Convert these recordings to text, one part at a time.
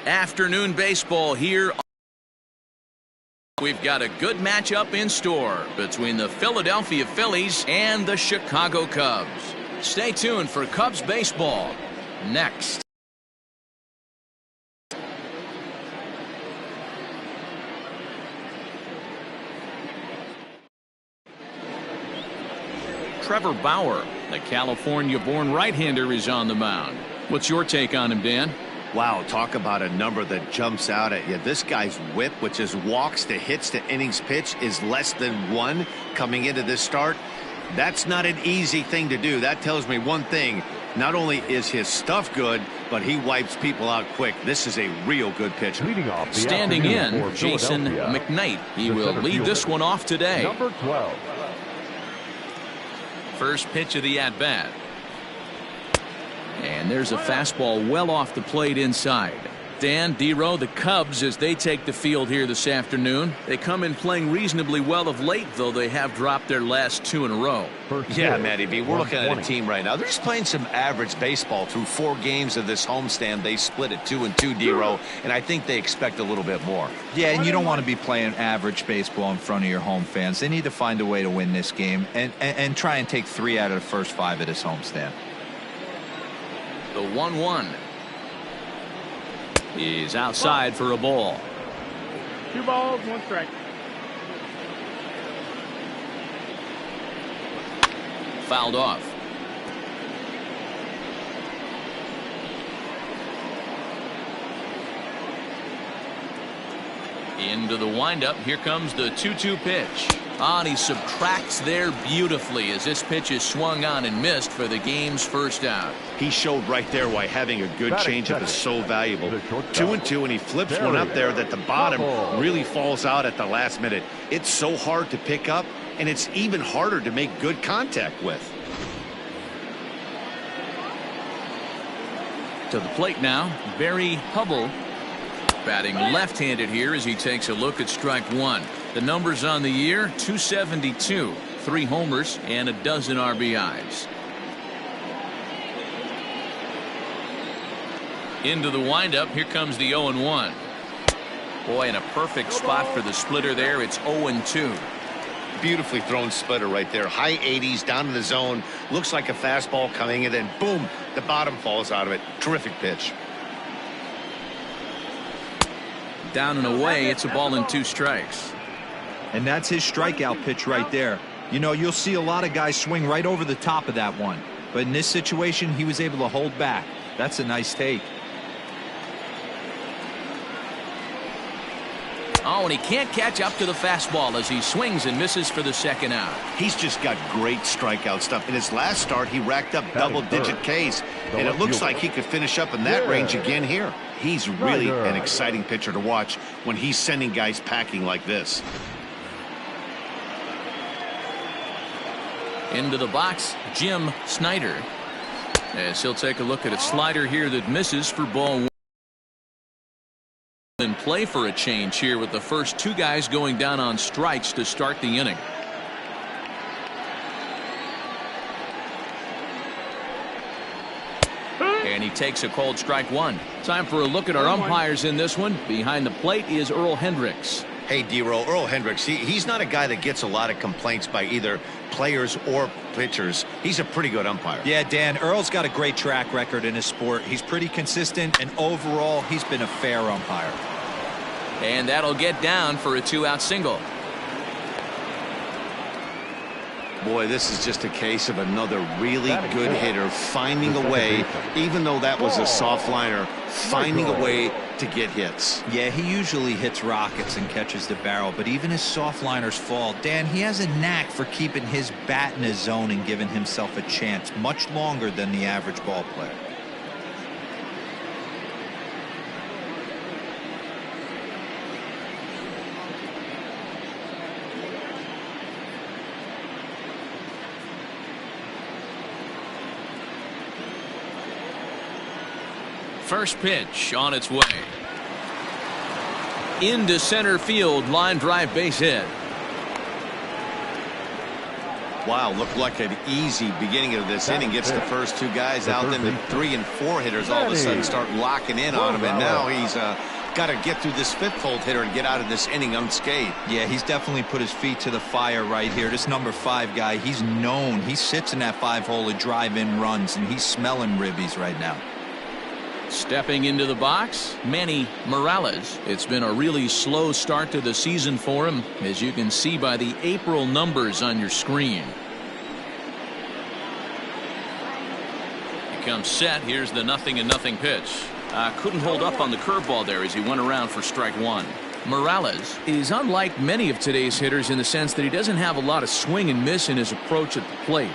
Afternoon baseball here. We've got a good matchup in store between the Philadelphia Phillies and the Chicago Cubs. Stay tuned for Cubs baseball next. Trevor Bauer, the California-born right-hander, is on the mound. What's your take on him, Dan? Wow, talk about a number that jumps out at you. This guy's whip, which is walks to hits to innings pitch, is less than 1 coming into this start. That's not an easy thing to do. That tells me one thing. Not only is his stuff good, but he wipes people out quick. This is a real good pitcher. Standing in, Jason McKnight. He will lead this one off today. Number 12. First pitch of the at-bat. And there's a fastball well off the plate inside. Dan, D-Row, the Cubs, as they take the field here this afternoon. They come in playing reasonably well of late, though they have dropped their last 2 in a row. Yeah, Matty B, we're looking at a team right now. They're just playing some average baseball through 4 games of this homestand. They split at 2-2, D-Row, and I think they expect a little bit more. Yeah, and you don't want to be playing average baseball in front of your home fans. They need to find a way to win this game and try and take 3 out of the first 5 of this homestand. The 1-1 is outside for a ball. 2 balls, 1 strike. Fouled off. Into the windup. Here comes the 2-2 pitch. And he subtracts there beautifully as this pitch is swung on and missed for the game's first out. He showed right there why having a good changeup is so valuable. 2-2, and he flips one up there that the bottom really falls out at the last minute. It's so hard to pick up, and it's even harder to make good contact with. To the plate now, Barry Hubble, batting left-handed here as he takes a look at strike 1. The numbers on the year: 272, 3 homers, and a dozen RBIs. Into the windup. Here comes the 0-1. Boy, in a perfect spot for the splitter there. It's 0-2. Beautifully thrown splitter right there. High 80s down in the zone. Looks like a fastball coming, and then boom, the bottom falls out of it. Terrific pitch. Down and away. It's a ball and 2 strikes. And that's his strikeout pitch right there. You know, you'll see a lot of guys swing right over the top of that one. But in this situation, he was able to hold back. That's a nice take. Oh, and he can't catch up to the fastball as he swings and misses for the second out. He's just got great strikeout stuff. In his last start, he racked up double-digit Ks, and it looks like he could finish up in that range again here. He's really an exciting pitcher to watch when he's sending guys packing like this. Into the box, Jim Snyder, as he'll take a look at a slider here that misses for ball 1. And play for a change here with the first 2 guys going down on strikes to start the inning. And he takes a cold strike 1. Time for a look at our umpires in this one. Behind the plate is Earl Hendricks. Hey, D-Row, Earl Hendricks, he's not a guy that gets a lot of complaints by either players or pitchers. He's a pretty good umpire. Yeah, Dan, Earl's got a great track record in his sport. He's pretty consistent, and overall, he's been a fair umpire. And that'll get down for a 2-out single. Boy, this is just a case of another really good hitter finding a way, even though that was a soft liner, finding a way to get hits. Yeah, he usually hits rockets and catches the barrel, but even his soft liners fall. Dan, he has a knack for keeping his bat in his zone and giving himself a chance much longer than the average ball player. First pitch on its way. Into center field, line drive, base hit. Wow, looked like an easy beginning of this inning. Gets the first two guys out, then the 3 and 4 hitters all of a sudden start locking in on him, and now he's got to get through this 5th hole hitter and get out of this inning unscathed. Yeah, he's definitely put his feet to the fire right here. This number 5 guy, he's known. He sits in that 5-hole to drive in runs, and he's smelling ribbies right now. Stepping into the box, Manny Morales. It's been a really slow start to the season for him, as you can see by the April numbers on your screen. He comes set. Here's the 0-0 pitch. Couldn't hold up on the curveball there as he went around for strike 1. Morales is unlike many of today's hitters in the sense that he doesn't have a lot of swing and miss in his approach at the plate.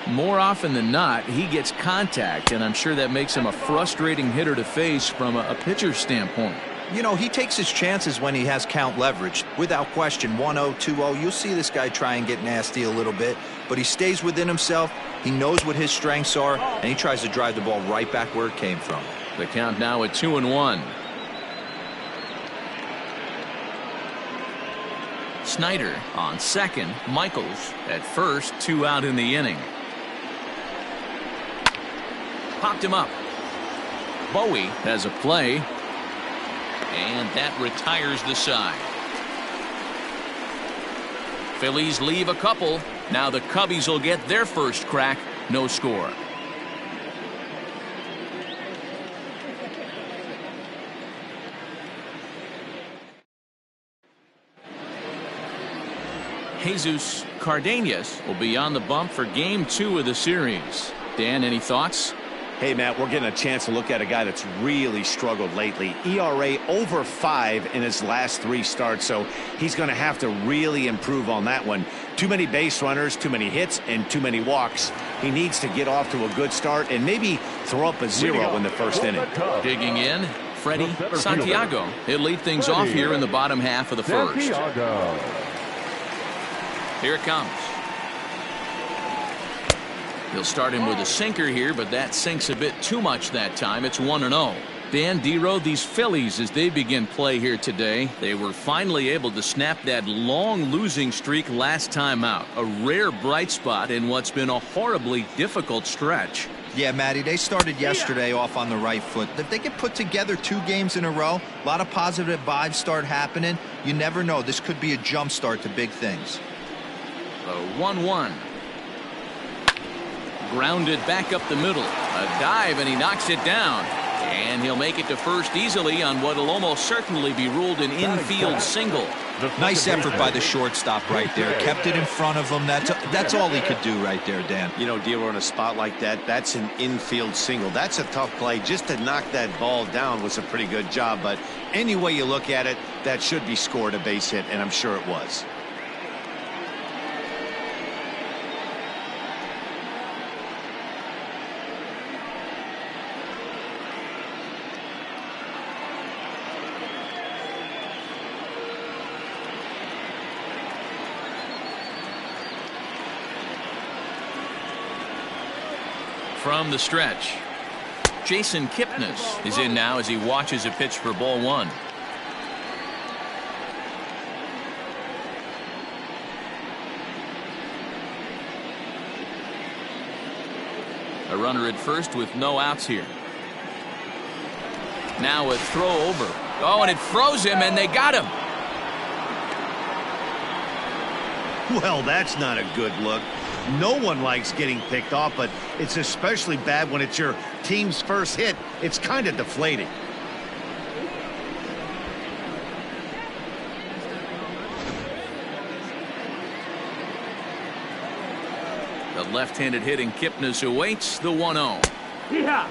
More often than not, he gets contact, and I'm sure that makes him a frustrating hitter to face from a pitcher's standpoint. You know, he takes his chances when he has count leverage. Without question, 1-0, 2-0, you'll see this guy try and get nasty a little bit, but he stays within himself. He knows what his strengths are, and he tries to drive the ball right back where it came from. The count now at 2-1. Snyder on second. Michaels at first. 2 out in the inning. Popped him up. Bowie has a play, and that retires the side. Phillies leave a couple. Now the Cubbies will get their first crack. No score. Jesus Cardenas will be on the bump for game 2 of the series. Dan, any thoughts? Hey, Matt, we're getting a chance to look at a guy that's really struggled lately. ERA over 5 in his last 3 starts, so he's going to have to really improve on that one. Too many base runners, too many hits, and too many walks. He needs to get off to a good start and maybe throw up a 0 in the first inning. Digging in, Freddie Santiago. He'll lead things off here in the bottom half of the first. Here it comes. He'll start him with a sinker here, but that sinks a bit too much that time. It's 1-0. Dan Dero, these Phillies, as they begin play here today, they were finally able to snap that long losing streak last time out. A rare bright spot in what's been a horribly difficult stretch. Yeah, Matty, they started yesterday off on the right foot. If they can put together 2 games in a row, a lot of positive vibes start happening. You never know. This could be a jump start to big things. The 1-1. Grounded back up the middle. A dive, and he knocks it down. And he'll make it to first easily on what will almost certainly be ruled an infield single. Nice effort by the shortstop right there. Kept it in front of him. That's all he could do right there, Dan. You know, Dero, in a spot like that, that's an infield single. That's a tough play. Just to knock that ball down was a pretty good job. But any way you look at it, that should be scored a base hit, and I'm sure it was. From the stretch, Jason Kipnis is in now as he watches a pitch for ball 1. A runner at first with no outs here. Now a throw over. Oh, and it froze him, and they got him. Well, that's not a good look. No one likes getting picked off, but it's especially bad when it's your team's first hit. It's kind of deflating. The left-handed hitting Kipnis awaits the 1-0. Yeah.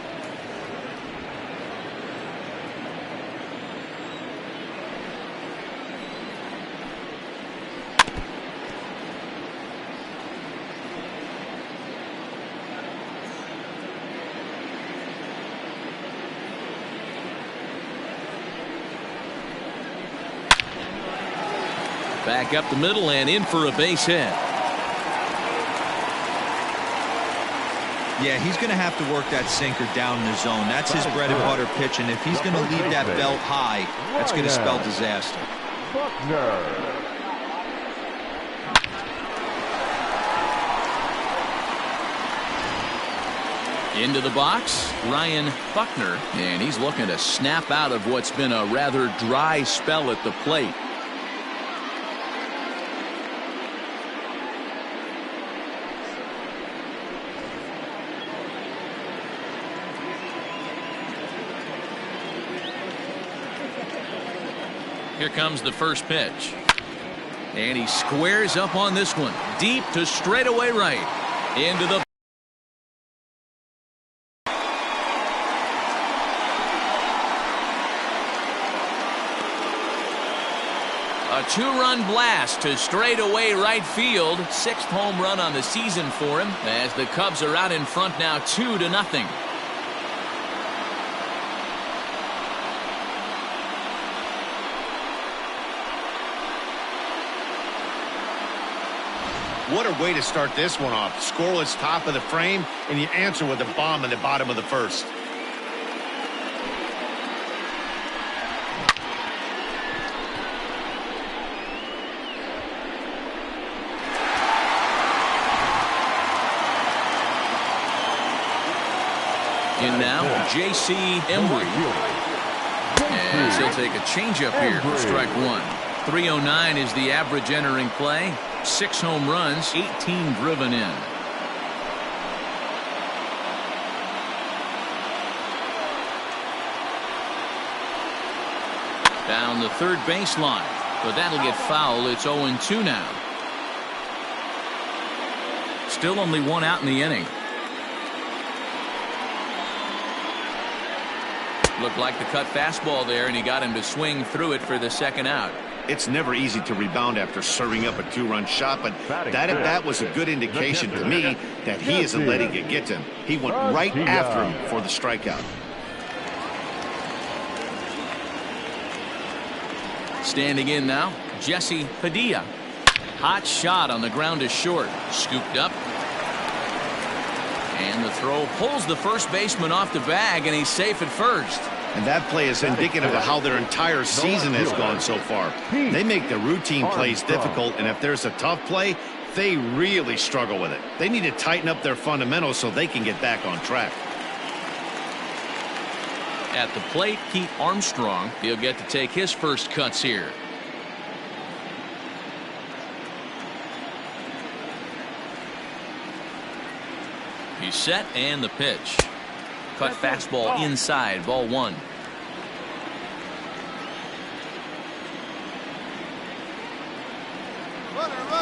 Back up the middle and in for a base hit. Yeah, he's going to have to work that sinker down in the zone. That's his bread and butter pitch, and if he's going to leave that belt high, that's going to spell disaster. Into the box, Ryan Buckner, and he's looking to snap out of what's been a rather dry spell at the plate. Here comes the first pitch. And he squares up on this one. Deep to straightaway right. Into the a two-run blast to straightaway right field. 6th home run on the season for him as the Cubs are out in front now 2-0. What a way to start this one off. Scoreless top of the frame, and you answer with a bomb in the bottom of the first. And now, J.C. Embry. And he'll take a changeup here for strike one. 309 is the average entering play. 6 home runs, 18 driven in. Down the third baseline, but that'll get foul. It's 0-2 now. Still only 1 out in the inning. Looked like the cut fastball there, and he got him to swing through it for the 2nd out. It's never easy to rebound after serving up a 2-run shot, but that was a good indication to me that he isn't letting it get to him. He went right after him for the strikeout. Standing in now, Jesse Padilla. Hot shot on the ground is short. Scooped up. And the throw pulls the first baseman off the bag, and he's safe at first. And that play is indicative of how their entire season has gone so far. They make the routine plays difficult, and if there's a tough play, they really struggle with it. They need to tighten up their fundamentals so they can get back on track. At the plate, Pete Armstrong. He'll get to take his first cuts here. He's set, and the pitch. Cut fastball inside, ball 1.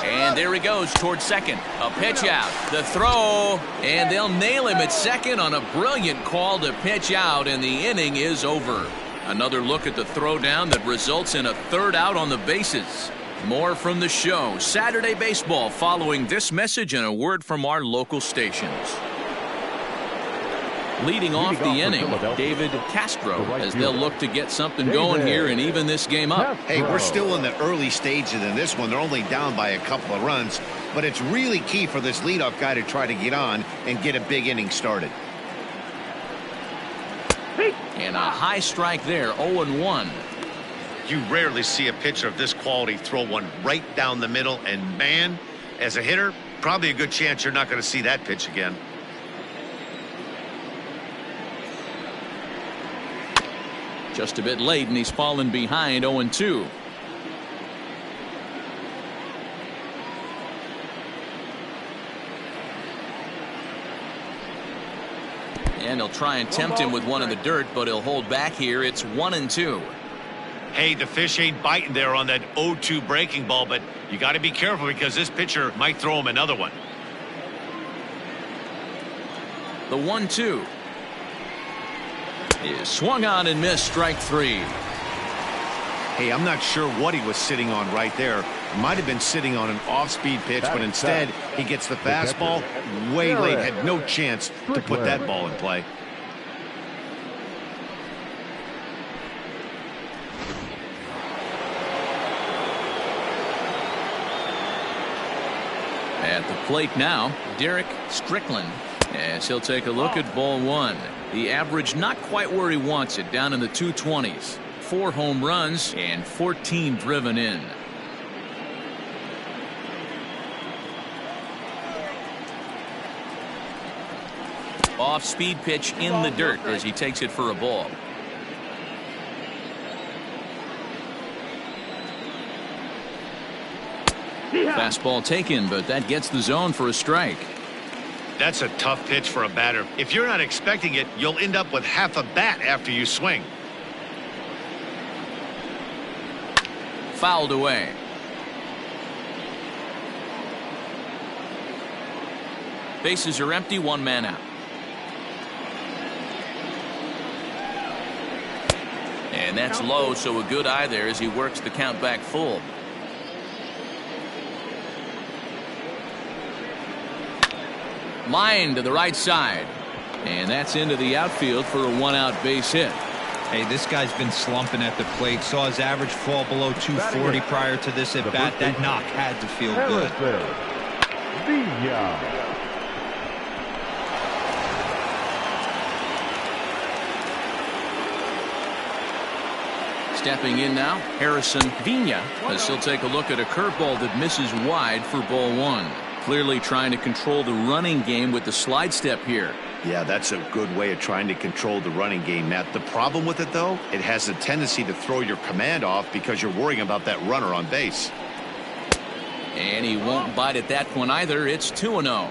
And there he goes towards second. A pitch out. The throw. And they'll nail him at second on a brilliant call to pitch out, and the inning is over. Another look at the throwdown that results in a 3rd out on the bases. More from the show. Saturday Baseball following this message and a word from our local stations. Leading off the inning, David Castro, as they'll look to get something going here and even this game up. Hey, we're still in the early stages in this one. They're only down by a couple of runs, but it's really key for this leadoff guy to try to get on and get a big inning started. And a high strike there, 0-1. You rarely see a pitcher of this quality throw one right down the middle, and man, as a hitter, probably a good chance you're not going to see that pitch again. Just a bit late, and he's fallen behind 0-2. And he'll try and tempt him with one in the dirt, but he'll hold back here. It's 1-2. Hey, the fish ain't biting there on that 0-2 breaking ball, but you got to be careful because this pitcher might throw him another one. The 1-2 is swung on and missed, strike 3. Hey, I'm not sure what he was sitting on right there. Might have been sitting on an off-speed pitch, but instead he gets the fastball way late. Had no chance to put that ball in play. At the plate now, Derek Strickland, as he'll take a look at ball 1. The average not quite where he wants it, down in the 220s. 4 home runs and 14 driven in. Off-speed pitch in the dirt as he takes it for a ball. Fastball taken, but that gets the zone for a strike. That's a tough pitch for a batter. If you're not expecting it, you'll end up with half a bat after you swing. Fouled away. Bases are empty, one man out. And that's low, so a good eye there as he works the count back full. Line to the right side. And that's into the outfield for a one-out base hit. Hey, this guy's been slumping at the plate. Saw his average fall below 240 prior to this at bat. That knock had to feel good. Stepping in now, Harrison Vina, as he'll take a look at a curveball that misses wide for ball one. Clearly trying to control the running game with the slide step here. Yeah, that's a good way of trying to control the running game, Matt. The problem with it, though, it has a tendency to throw your command off because you're worrying about that runner on base. And he won't bite at that one either. It's 2-0.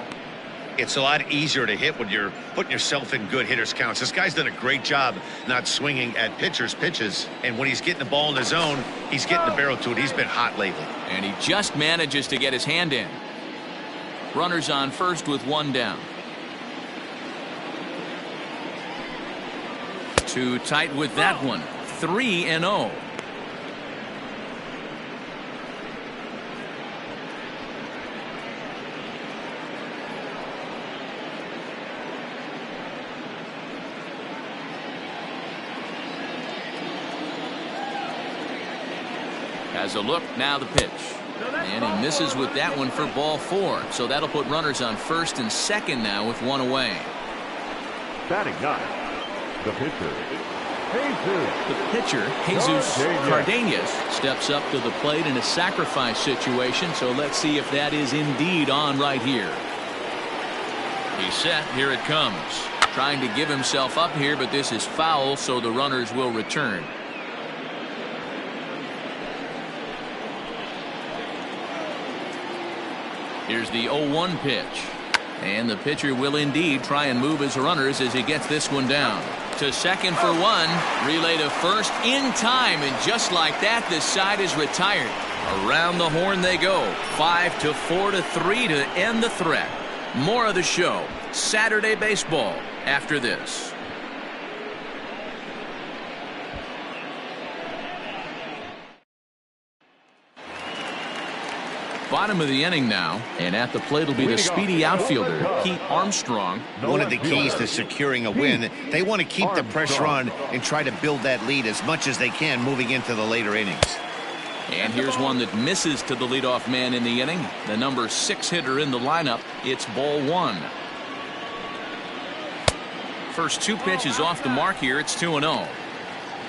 It's a lot easier to hit when you're putting yourself in good hitters counts. This guy's done a great job not swinging at pitchers' pitches. And when he's getting the ball in the zone, he's getting the barrel to it. He's been hot lately. And he just manages to get his hand in. Runners on first with one down. Too tight with that one. 3-0. Has a look, now the pitch. And he misses with that one for ball four. So that'll put runners on first and second now with one away. Batting ninth, the pitcher, Jesus Cardenas, steps up to the plate in a sacrifice situation. So let's see if that is indeed on right here. He's set. Here it comes. Trying to give himself up here, but this is foul, so the runners will return. Here's the 0-1 pitch. And the pitcher will indeed try and move his runners as he gets this one down. To second for one. Relay to first in time. And just like that, this side is retired. Around the horn they go. 5-4-3 to end the threat. More of the show. Saturday baseball after this. Bottom of the inning now, and at the plate will be the speedy outfielder, Pete Armstrong. One of the keys to securing a win, they want to keep the pressure on and try to build that lead as much as they can moving into the later innings. And here's one that misses to the leadoff man in the inning. The number 6 hitter in the lineup. It's ball one. First two pitches off the mark here. It's 2-0.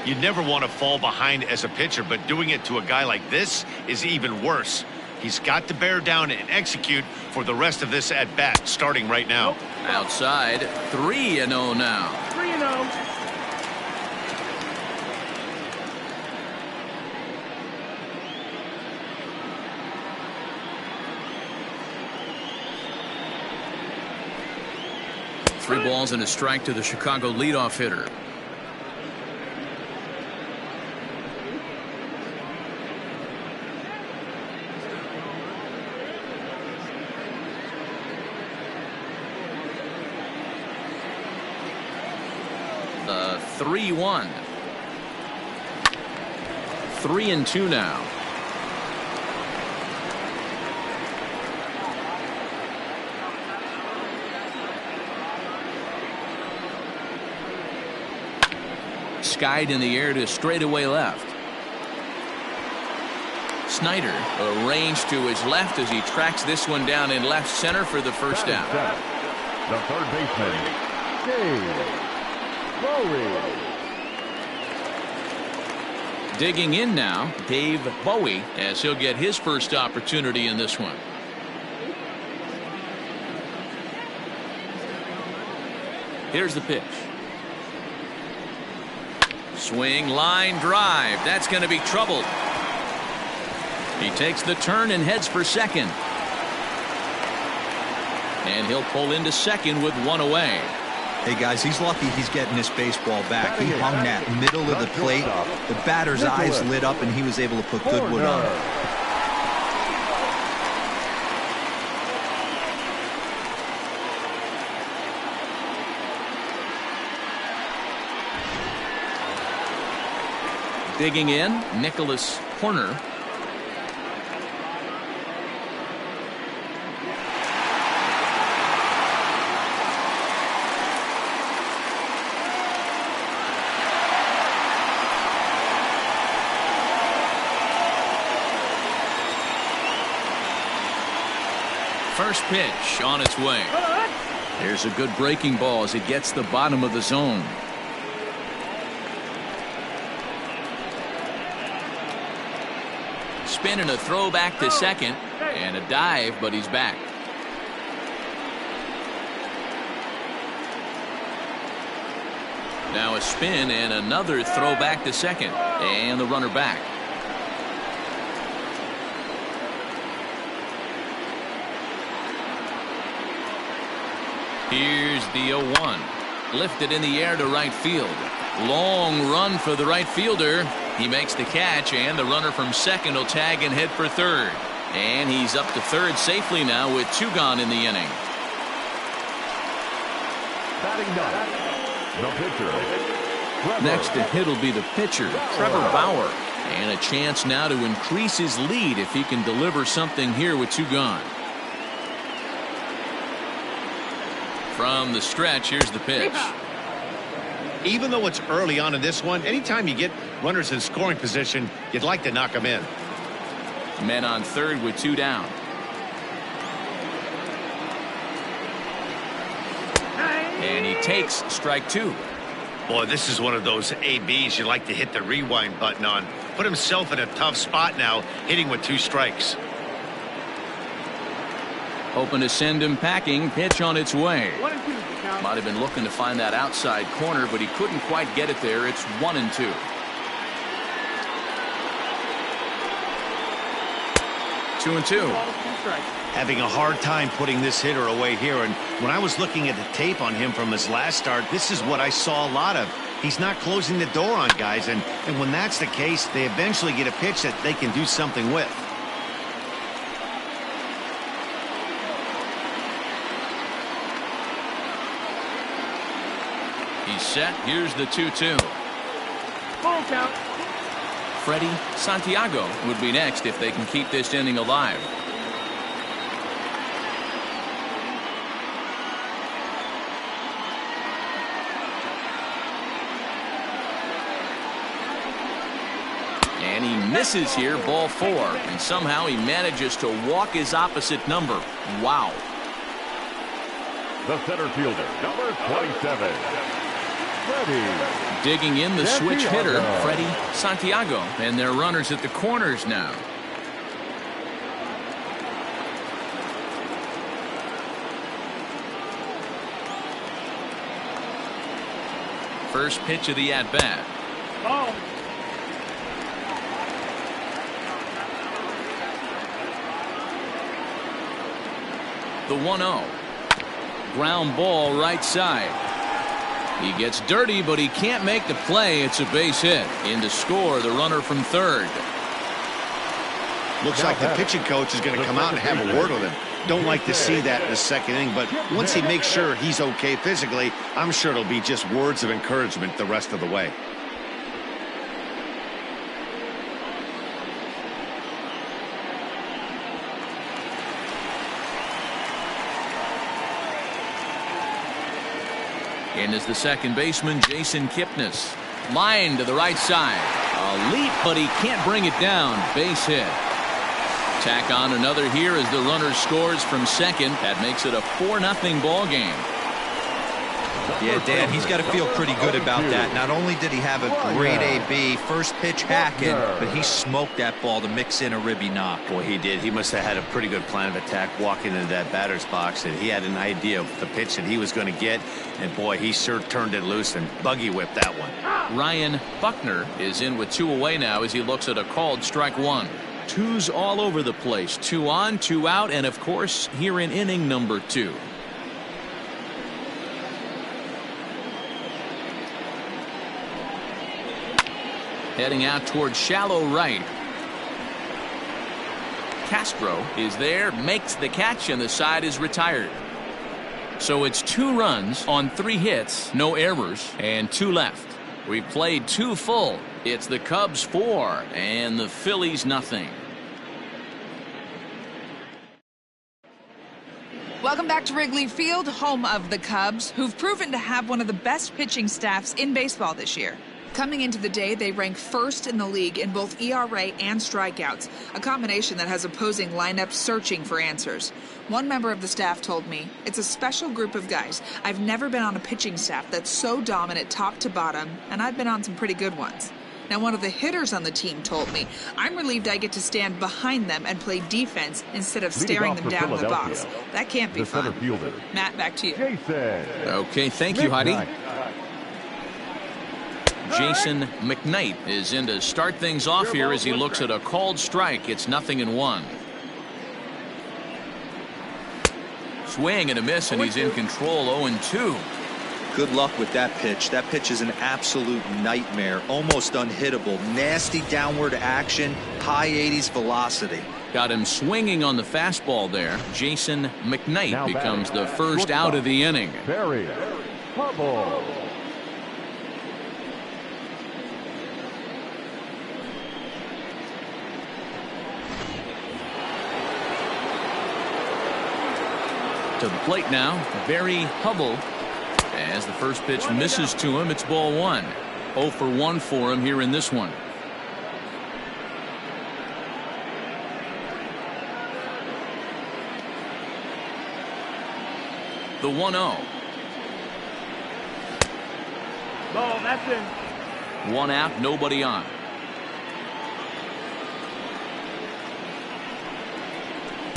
You never want to fall behind as a pitcher, but doing it to a guy like this is even worse. He's got to bear down and execute for the rest of this at bat, starting right now. Outside, 3-0 now. 3-0. Three balls and a strike to the Chicago leadoff hitter. The 3-1. 3-2 now. Skied in the air to straightaway left. Snyder arranged to his left as he tracks this one down in left center for the first out. The third baseman, Dave Bowie. Digging in now, Dave Bowie, as he'll get his first opportunity in this one. Here's the pitch. Swing, line drive. That's going to be trouble. He takes the turn and heads for second. And he'll pull into second with one away. Hey guys, he's lucky he's getting this baseball back. He hung that middle of the plate. The batter's eyes lit up and he was able to put good wood on it. Digging in, Nicholas Horner. First pitch on its way. There's a good breaking ball as it gets the bottom of the zone. Spin and a throw back to second, and a dive, but he's back. Now a spin and another throw back to second, and the runner back. Here's the 0-1. Lifted in the air to right field. Long run for the right fielder. He makes the catch, and the runner from second will tag and head for third. And he's up to third safely now with 2 gone in the inning. Batting ninth, the pitcher. Next to hit will be the pitcher, Trevor Bauer. And a chance now to increase his lead if he can deliver something here with 2 gone. From the stretch, here's the pitch. Even though it's early on in this one, anytime you get runners in scoring position, you'd like to knock them in. Men on third with 2 down. And he takes strike 2. Boy, this is one of those ABs you like to hit the rewind button on. Put himself in a tough spot now, hitting with 2 strikes. Hoping to send him packing. Pitch on its way. 1 and 2 is the count. Might have been looking to find that outside corner, but he couldn't quite get it there. It's 1 and 2. Two and two. Having a hard time putting this hitter away here, and when I was looking at the tape on him from his last start, this is what I saw a lot of. He's not closing the door on guys, and when that's the case, they eventually get a pitch that they can do something with. He's set. Here's the 2-2. Full count. Freddie Santiago would be next if they can keep this inning alive. And he misses here, ball 4, and somehow he manages to walk his opposite number. Wow. The center fielder, number 27. Freddie. Digging in the switch hitter, Freddie Santiago, and their runners at the corners now. First pitch of the at-bat. Ball. The 1-0. Ground ball right side. He gets dirty, but he can't make the play. It's a base hit. In to score, the runner from third. Looks like the pitching coach is going to come out and have a word with him. Don't like to see that in the second inning, but once he makes sure he's okay physically, I'm sure it'll be just words of encouragement the rest of the way. In is the second baseman, Jason Kipnis. Line to the right side. A leap, but he can't bring it down. Base hit. Tack on another here as the runner scores from second. That makes it a 4-0 ball game. Yeah, Dan, he's got to feel pretty good about that. Not only did he have a great AB, first pitch hacking, but he smoked that ball to mix in a ribby knock. Boy, he did. He must have had a pretty good plan of attack walking into that batter's box, and he had an idea of the pitch that he was going to get, and boy, he sure turned it loose and buggy whipped that one. Ryan Buckner is in with 2 away now as he looks at a called strike 1. Twos all over the place. 2 on, 2 out, and of course here in inning number 2. Heading out towards shallow right. Castro is there, makes the catch, and the side is retired. So it's 2 runs on 3 hits, no errors, and 2 left. We've played 2 full. It's the Cubs 4 and the Phillies nothing. Welcome back to Wrigley Field, home of the Cubs, who've proven to have one of the best pitching staffs in baseball this year. Coming into the day, they rank first in the league in both ERA and strikeouts, a combination that has opposing lineups searching for answers. One member of the staff told me, "It's a special group of guys. I've never been on a pitching staff that's so dominant top to bottom, and I've been on some pretty good ones." Now, one of the hitters on the team told me, "I'm relieved I get to stand behind them and play defense instead of staring them down in the box. That can't be fun." Matt, back to you. Okay, thank you, Heidi. Jason McKnight is in to start things off here as he looks at a called strike. It's 0-1. Swing and a miss, and he's in control. 0-2. Good luck with that pitch. That pitch is an absolute nightmare, almost unhittable. Nasty downward action, high 80s velocity. Got him swinging on the fastball there. Jason McKnight becomes the first out of the inning. Barry Hubble. To the plate now, Barry Hubble. As the first pitch misses to him, it's ball 1. 0 for 1 for him here in this one. The 1-0. Ball, that's in. 1 out, nobody on.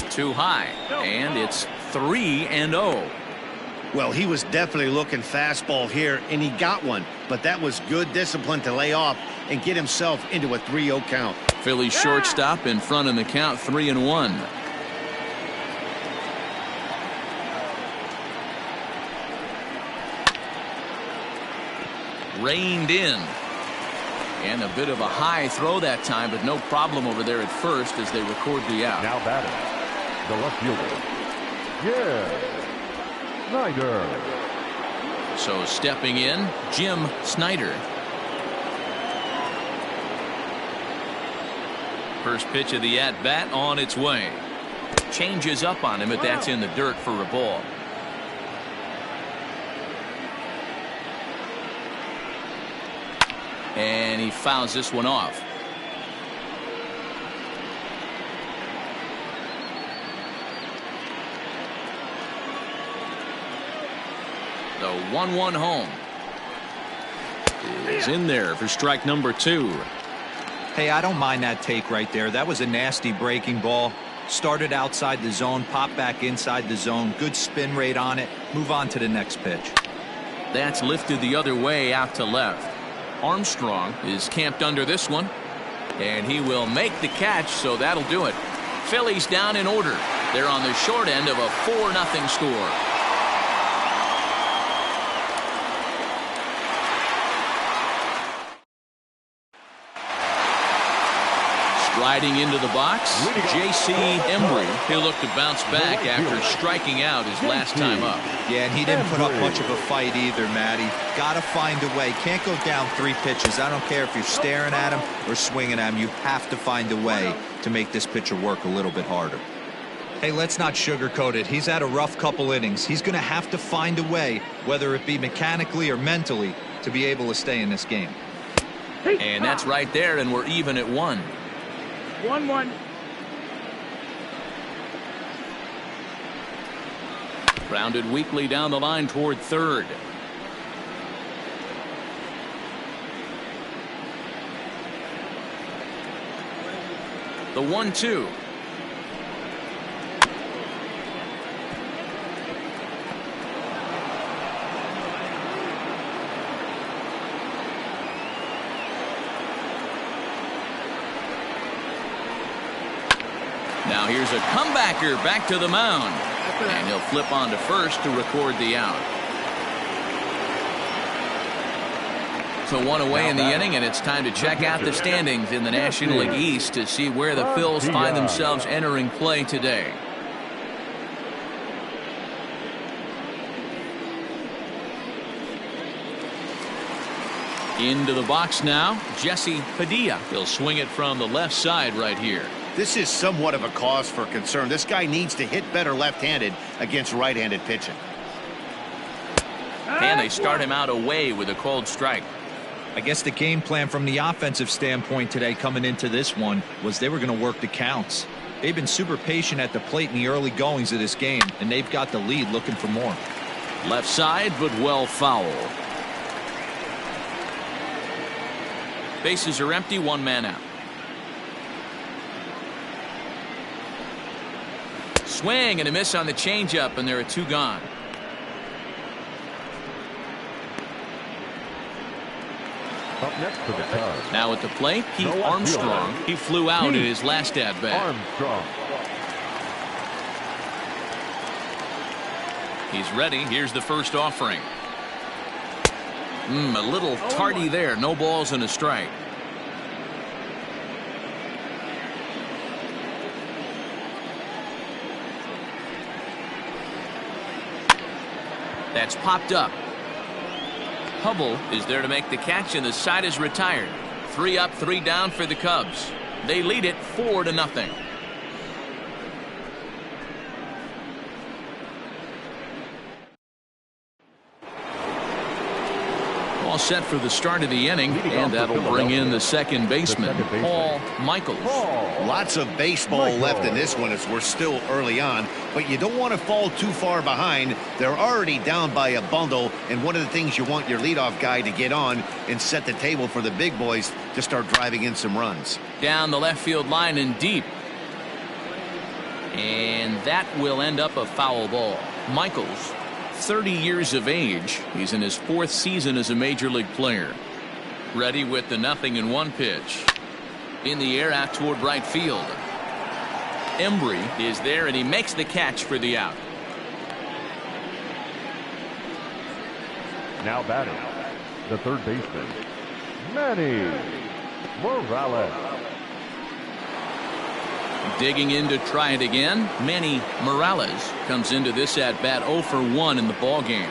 Too high, and it's 3-0. Well, he was definitely looking fastball here, and he got one, but that was good discipline to lay off and get himself into a 3-0 count. Phillies shortstop in front in the count, 3-1. Reined in. And a bit of a high throw that time, but no problem over there at first as they record the out. Now batting, the left fielder. Snyder. So stepping in, Jim Snyder. First pitch of the at-bat on its way. Changes up on him, but that's in the dirt for a ball. And he fouls this one off. The 1-1 home is in there for strike number 2. Hey, I don't mind that take right there. That was a nasty breaking ball. Started outside the zone, popped back inside the zone. Good spin rate on it. Move on to the next pitch. That's lifted the other way out to left. Armstrong is camped under this one, and he will make the catch, so that'll do it. Phillies down in order. They're on the short end of a 4-0 score. Riding into the box, J.C. Embry. He'll look to bounce back after striking out his last time up. Yeah, and he didn't put up much of a fight either, Matty. Got to find a way. Can't go down 3 pitches. I don't care if you're staring at him or swinging at him. You have to find a way to make this pitcher work a little bit harder. Hey, let's not sugarcoat it. He's had a rough couple innings. He's going to have to find a way, whether it be mechanically or mentally, to be able to stay in this game. And that's right there, and we're even at 1. 1-1. Grounded weakly down the line toward third. The 1-2. Now here's a comebacker back to the mound. And he'll flip on to first to record the out. So one away in the inning, and it's time to check out the standings in the National League East to see where the Phils find themselves entering play today. Into the box now, Jesse Padilla. He'll swing it from the left side right here. This is somewhat of a cause for concern. This guy needs to hit better left-handed against right-handed pitching. And they start him out away with a cold strike. I guess the game plan from the offensive standpoint today coming into this one was they were going to work the counts. They've been super patient at the plate in the early goings of this game, and they've got the lead looking for more. Left side, but well foul. Bases are empty, one man out. Swing and a miss on the changeup, and there are two gone. Up next for the Cubs. Now at the plate, Keith Armstrong. He flew out in his last at bat. Armstrong. He's ready. Here's the first offering. A little tardy there. No balls and a strike. That's popped up. Hubble is there to make the catch, and the side is retired. 3 up, 3 down for the Cubs. They lead it 4-0. All set for the start of the inning, and that'll bring in the second baseman, Paul Michaels. Lots of baseball left in this one as we're still early on, but you don't want to fall too far behind. They're already down by a bundle, and one of the things you want your leadoff guy to get on and set the table for the big boys to start driving in some runs. Down the left field line and deep. And that will end up a foul ball. Michaels, 30 years of age. He's in his 4th season as a major league player. Ready with the 0-1 pitch. In the air out toward right field. Embry is there, and he makes the catch for the out. Now batting, the third baseman, Manny Morales. Digging in to try it again. Manny Morales comes into this at-bat 0 for 1 in the ballgame.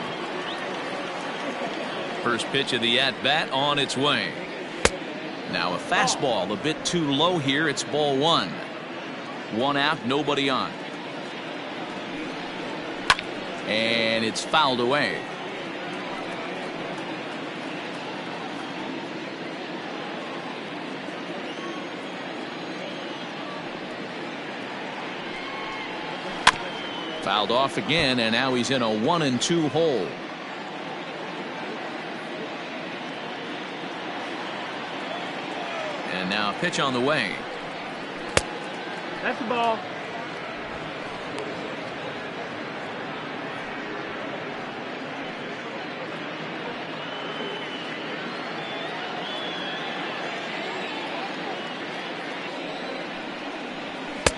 First pitch of the at-bat on its way. Now a fastball a bit too low here. It's ball 1. 1 out, nobody on. And it's fouled away. Fouled off again, and now he's in a 1-2 hole. And now a pitch on the way. That's the ball.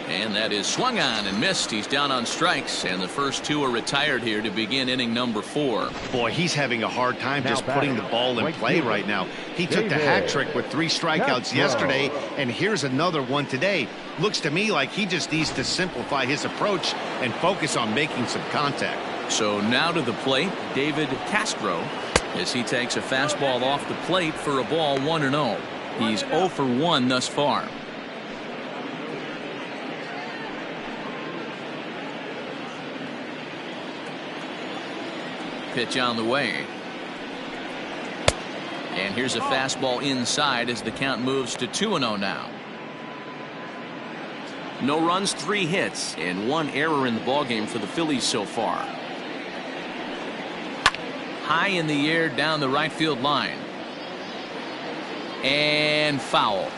And that is swung on and missed. He's down on strikes, and the first 2 are retired here to begin inning number 4. Boy, he's having a hard time just putting the ball in play right now. He took the hat trick with 3 strikeouts yesterday, and here's another one today. Looks to me like he just needs to simplify his approach and focus on making some contact. So now to the plate, David Castro, as he takes a fastball off the plate for a ball 1-0. He's 0 for 1 thus far. Pitch on the way. And here's a fastball inside as the count moves to 2-0 now. No runs, 3 hits, and 1 error in the ballgame for the Phillies so far. High in the air down the right field line. And foul.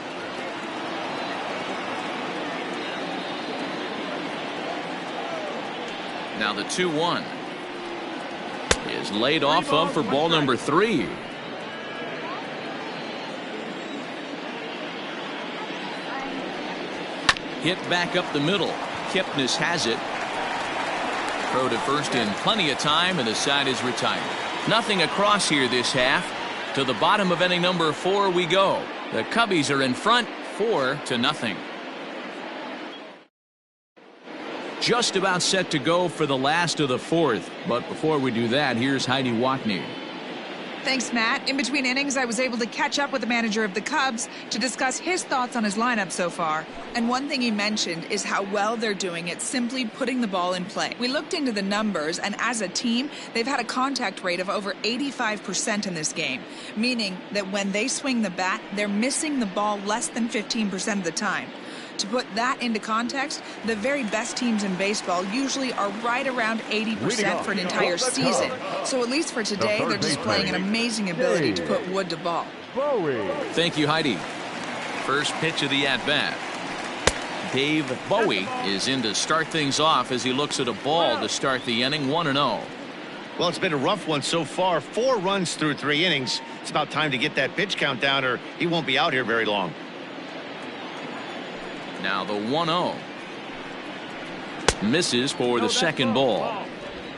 Now the 2-1 is laid off of for ball number 3. Hit back up the middle. Kipnis has it. Throw to first in plenty of time, and the side is retired. Nothing across here this half. To the bottom of inning number 4 we go. The Cubbies are in front 4-0. Just about set to go for the last of the 4th. But before we do that, here's Heidi Watney. Thanks, Matt. In between innings, I was able to catch up with the manager of the Cubs to discuss his thoughts on his lineup so far. And one thing he mentioned is how well they're doing at simply putting the ball in play. We looked into the numbers, and as a team, they've had a contact rate of over 85% in this game, meaning that when they swing the bat, they're missing the ball less than 15% of the time. To put that into context, the very best teams in baseball usually are right around 80% for an entire season. So at least for today, they're displaying an amazing ability to put wood to ball. Thank you, Heidi. First pitch of the at-bat. Dave Bowie is in to start things off as he looks at a ball to start the inning. 1-0. Well, it's been a rough one so far. 4 runs through 3 innings. It's about time to get that pitch count down, or he won't be out here very long. Now the 1-0 misses for the second ball.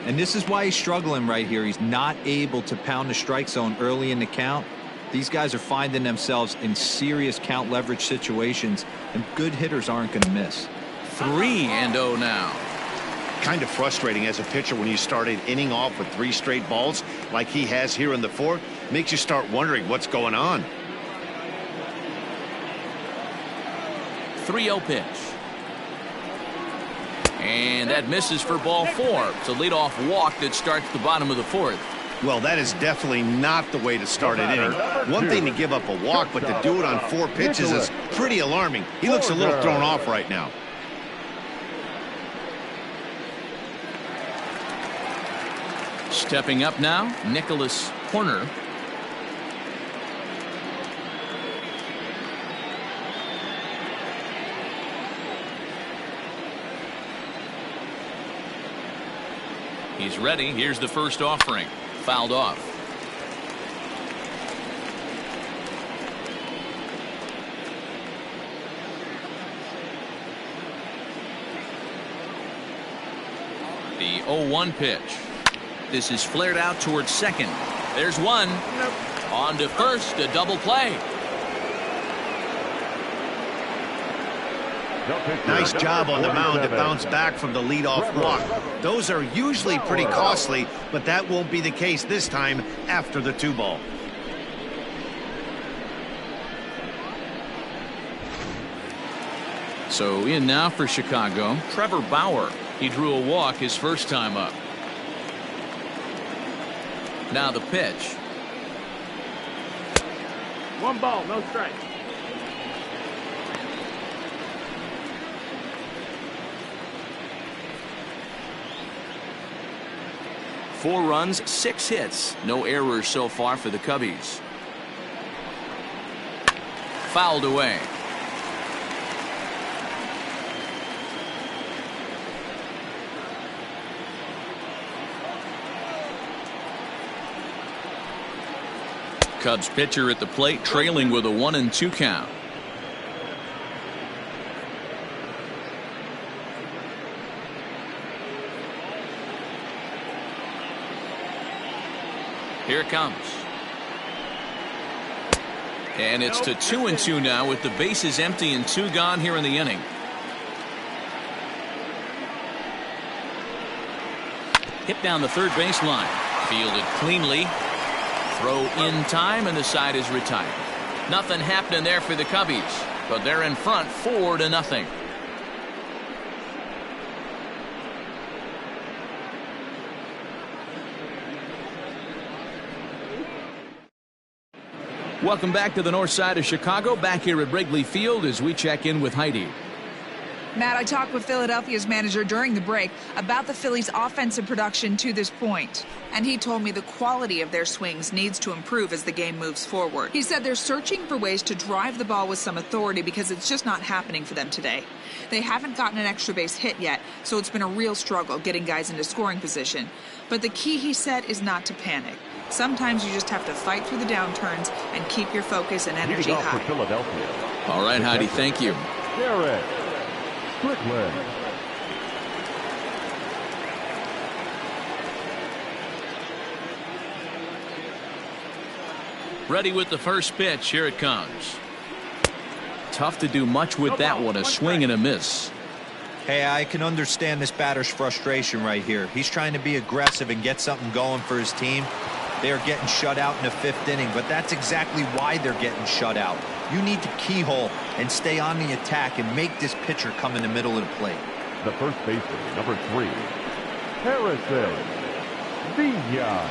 And this is why he's struggling right here. He's not able to pound the strike zone early in the count. These guys are finding themselves in serious count leverage situations, and good hitters aren't going to miss. 3-0 now. Kind of frustrating as a pitcher when you start an inning off with 3 straight balls like he has here in the 4th. Makes you start wondering what's going on. 3-0 pitch. And that misses for ball 4. It's a leadoff walk that starts the bottom of the 4th. Well, that is definitely not the way to start an inning. One thing to give up a walk, but to do it on 4 pitches is pretty alarming. He looks a little thrown off right now. Stepping up now, Nicholas Horner. He's ready. Here's the first offering. Fouled off. The 0-1 pitch. This is flared out towards second. There's one. On to first, a double play. Nice job on the mound to bounce back from the leadoff walk. Those are usually pretty costly, but that won't be the case this time after the 2-ball. So in now for Chicago, Trevor Bauer. He drew a walk his first time up. Now the pitch. 1 ball, no strike. Four runs, 6 hits. No errors so far for the Cubbies. Fouled away. Cubs pitcher at the plate, trailing with a 1-2 count. Here it comes. And it's to 2-2 now with the bases empty and 2 gone here in the inning. Hit down the third baseline. Fielded cleanly. Throw in time, and the side is retired. Nothing happening there for the Cubbies, but they're in front 4-0. Welcome back to the north side of Chicago, back here at Wrigley Field as we check in with Heidi. Matt, I talked with Philadelphia's manager during the break about the Phillies' offensive production to this point. And he told me the quality of their swings needs to improve as the game moves forward. He said they're searching for ways to drive the ball with some authority because it's just not happening for them today. They haven't gotten an extra base hit yet, so it's been a real struggle getting guys into scoring position. But the key, he said, is not to panic. Sometimes you just have to fight through the downturns and keep your focus and energy high. For Philadelphia. All right, Heidi, thank you. Garrett Strickland. Ready with the first pitch. Here it comes. Tough to do much with that one. A swing and a miss. Hey, I can understand this batter's frustration right here. He's trying to be aggressive and get something going for his team. They are getting shut out in the 5th inning, but that's exactly why they're getting shut out. You need to keyhole and stay on the attack and make this pitcher come in the middle of the plate. The first baseman, number 3, Harrison Villa.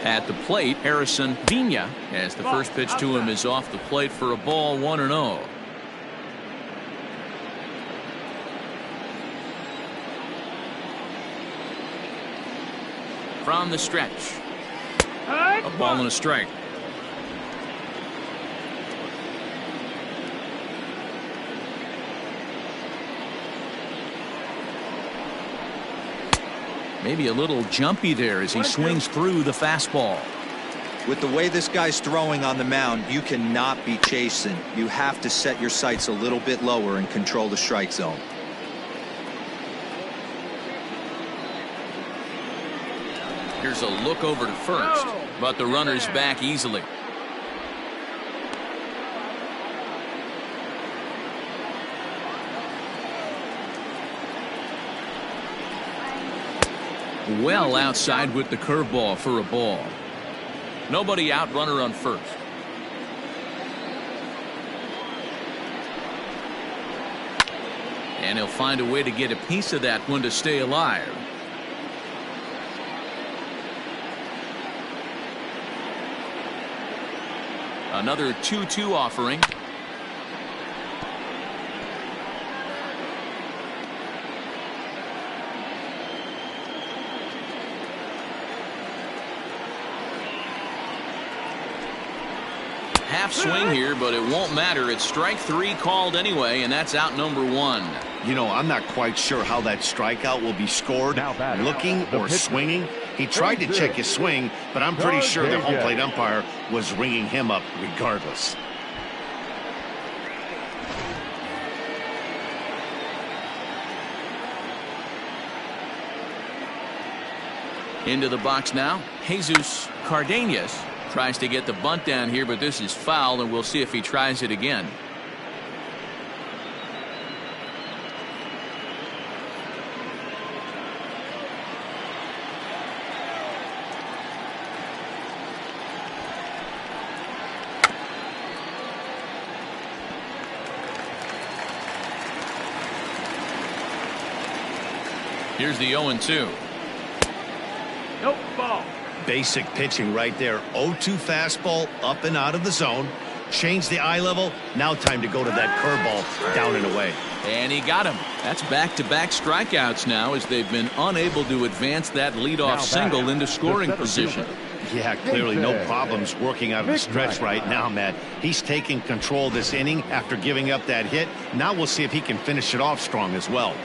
At the plate, Harrison Villa, as the first pitch to him is off the plate for a ball, 1-0. From the stretch, a ball and a strike. Maybe a little jumpy there as he swings through the fastball. With the way this guy's throwing on the mound, you cannot be chasing. You have to set your sights a little bit lower and control the strike zone. Here's a look over to first, but the runner's back easily. Well outside with the curveball for a ball. Nobody out, runner on first. And he'll find a way to get a piece of that one to stay alive. Another 2-2 offering. Half swing here, but it won't matter. It's strike 3 called anyway, and that's out number 1. You know, I'm not quite sure how that strikeout will be scored, looking or swinging. He tried to check his swing, but I'm pretty sure the home plate umpire was ringing him up regardless. Into the box now, Jesus Cardenas tries to get the bunt down here, but this is foul, and we'll see if he tries it again. Here's the 0-2. Nope, ball. Basic pitching right there. 0-2 fastball up and out of the zone. Change the eye level. Now time to go to that curveball down and away. And he got him. That's back-to-back strikeouts now as they've been unable to advance that leadoff single into scoring position. Yeah, clearly no problems working out of the stretch right now, Matt. He's taking control of this inning after giving up that hit. Now we'll see if he can finish it off strong as well.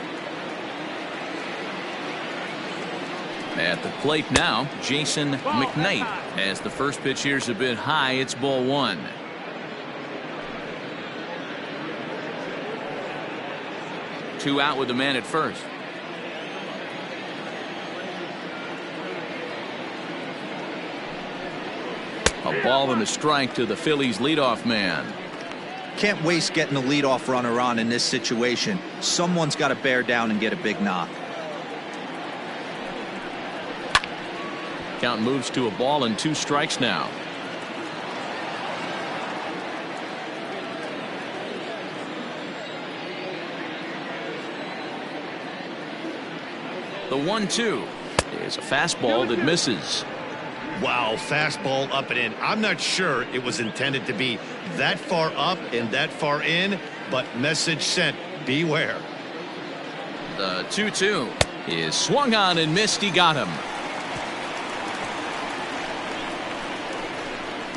At the plate now, Jason McKnight, as the first pitch here's a bit high. It's ball 1. Two out with the man at first. A ball and a strike to the Phillies leadoff man. Can't waste getting a leadoff runner on in this situation. Someone's got to bear down and get a big knock. Count moves to a ball and 2 strikes now. The 1-2 is a fastball that misses. Wow, fastball up and in. I'm not sure it was intended to be that far up and that far in, but message sent, beware. The 2-2 is swung on and missed. He got him.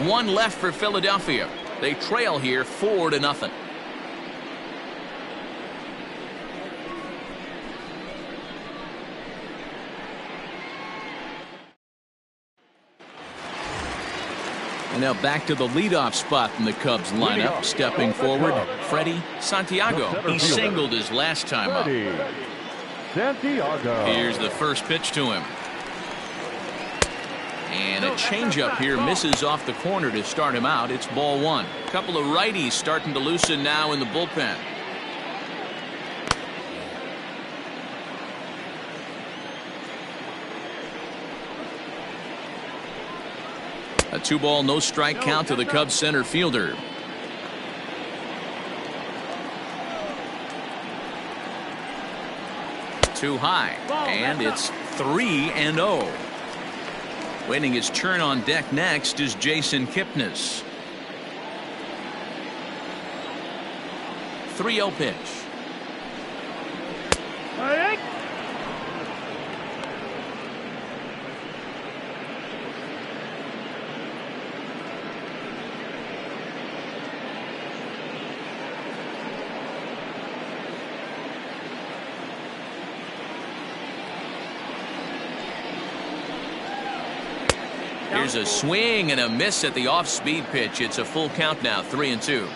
One left for Philadelphia. They trail here 4-0. And now back to the leadoff spot in the Cubs lineup. Stepping forward, Freddie Santiago. He singled his last time up. Santiago. Here's the first pitch to him. And a changeup here misses off the corner to start him out. It's ball one. A couple of righties starting to loosen now in the bullpen. A 2-ball, no strike count to the Cubs center fielder. Too high, and it's 3-0. Waiting his turn on deck next is Jason Kipnis. 3-0 pitch. Here's a swing and a miss at the off-speed pitch. It's a full count now, 3-2.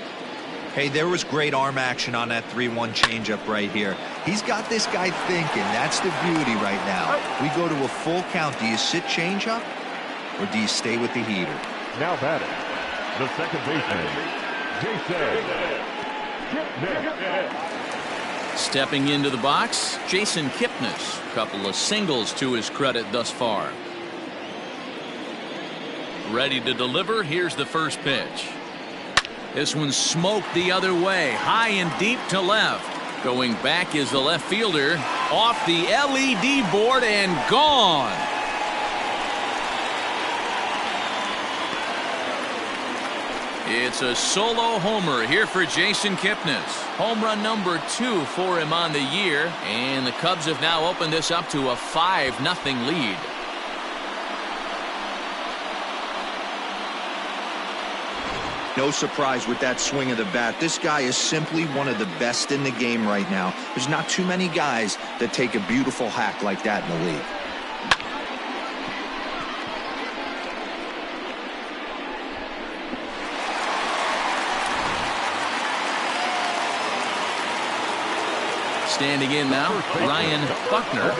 Hey, there was great arm action on that 3-1 changeup right here. He's got this guy thinking. That's the beauty right now. We go to a full count. Do you sit changeup or do you stay with the heater? Now batting, the second baseman, Jason Kipnis. Stepping into the box, Jason Kipnis. Couple of singles to his credit thus far. Ready to deliver. Here's the first pitch. This one's smoked the other way, high and deep to left. Going back is the left fielder, off the LED board and gone. It's a solo homer here for Jason Kipnis. Home run number 2 for him on the year, and the Cubs have now opened this up to a 5-0 lead. No surprise with that swing of the bat. This guy is simply one of the best in the game right now. There's not too many guys that take a beautiful hack like that in the league. Standing in now, Ryan Buckner.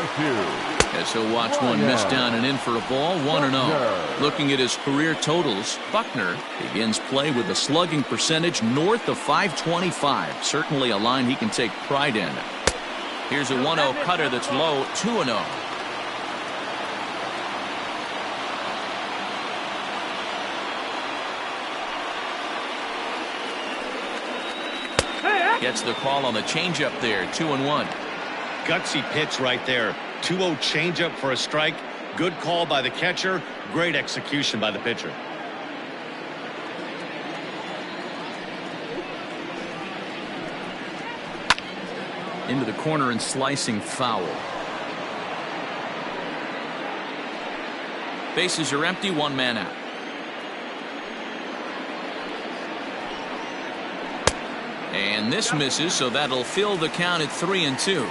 As he'll watch one miss down and in for a ball, 1-0. Looking at his career totals, Buckner begins play with a slugging percentage north of .525. Certainly a line he can take pride in. Here's a 1-0 cutter that's low, 2-0. Gets the call on the changeup there, 2-1. Gutsy pitch right there. 2-0 changeup for a strike. Good call by the catcher. Great execution by the pitcher. Into the corner and slicing foul. Bases are empty, one man out. And this misses, so that'll fill the count at 3-2.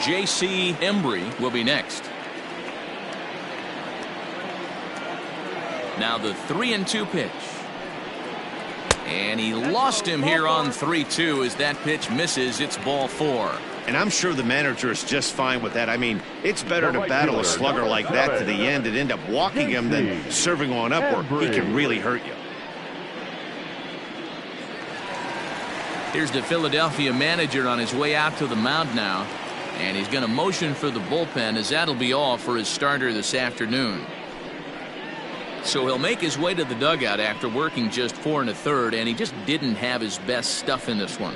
J.C. Embry will be next. Now the 3-2 pitch. And he lost him here on 3-2 as that pitch misses. It's ball 4. And I'm sure the manager is just fine with that. I mean, it's better to battle a slugger like that to the end and end up walking him than serving on up where he can really hurt you. Here's the Philadelphia manager on his way out to the mound now. And he's going to motion for the bullpen, as that'll be all for his starter this afternoon. So he'll make his way to the dugout after working just 4 1/3, and he just didn't have his best stuff in this one.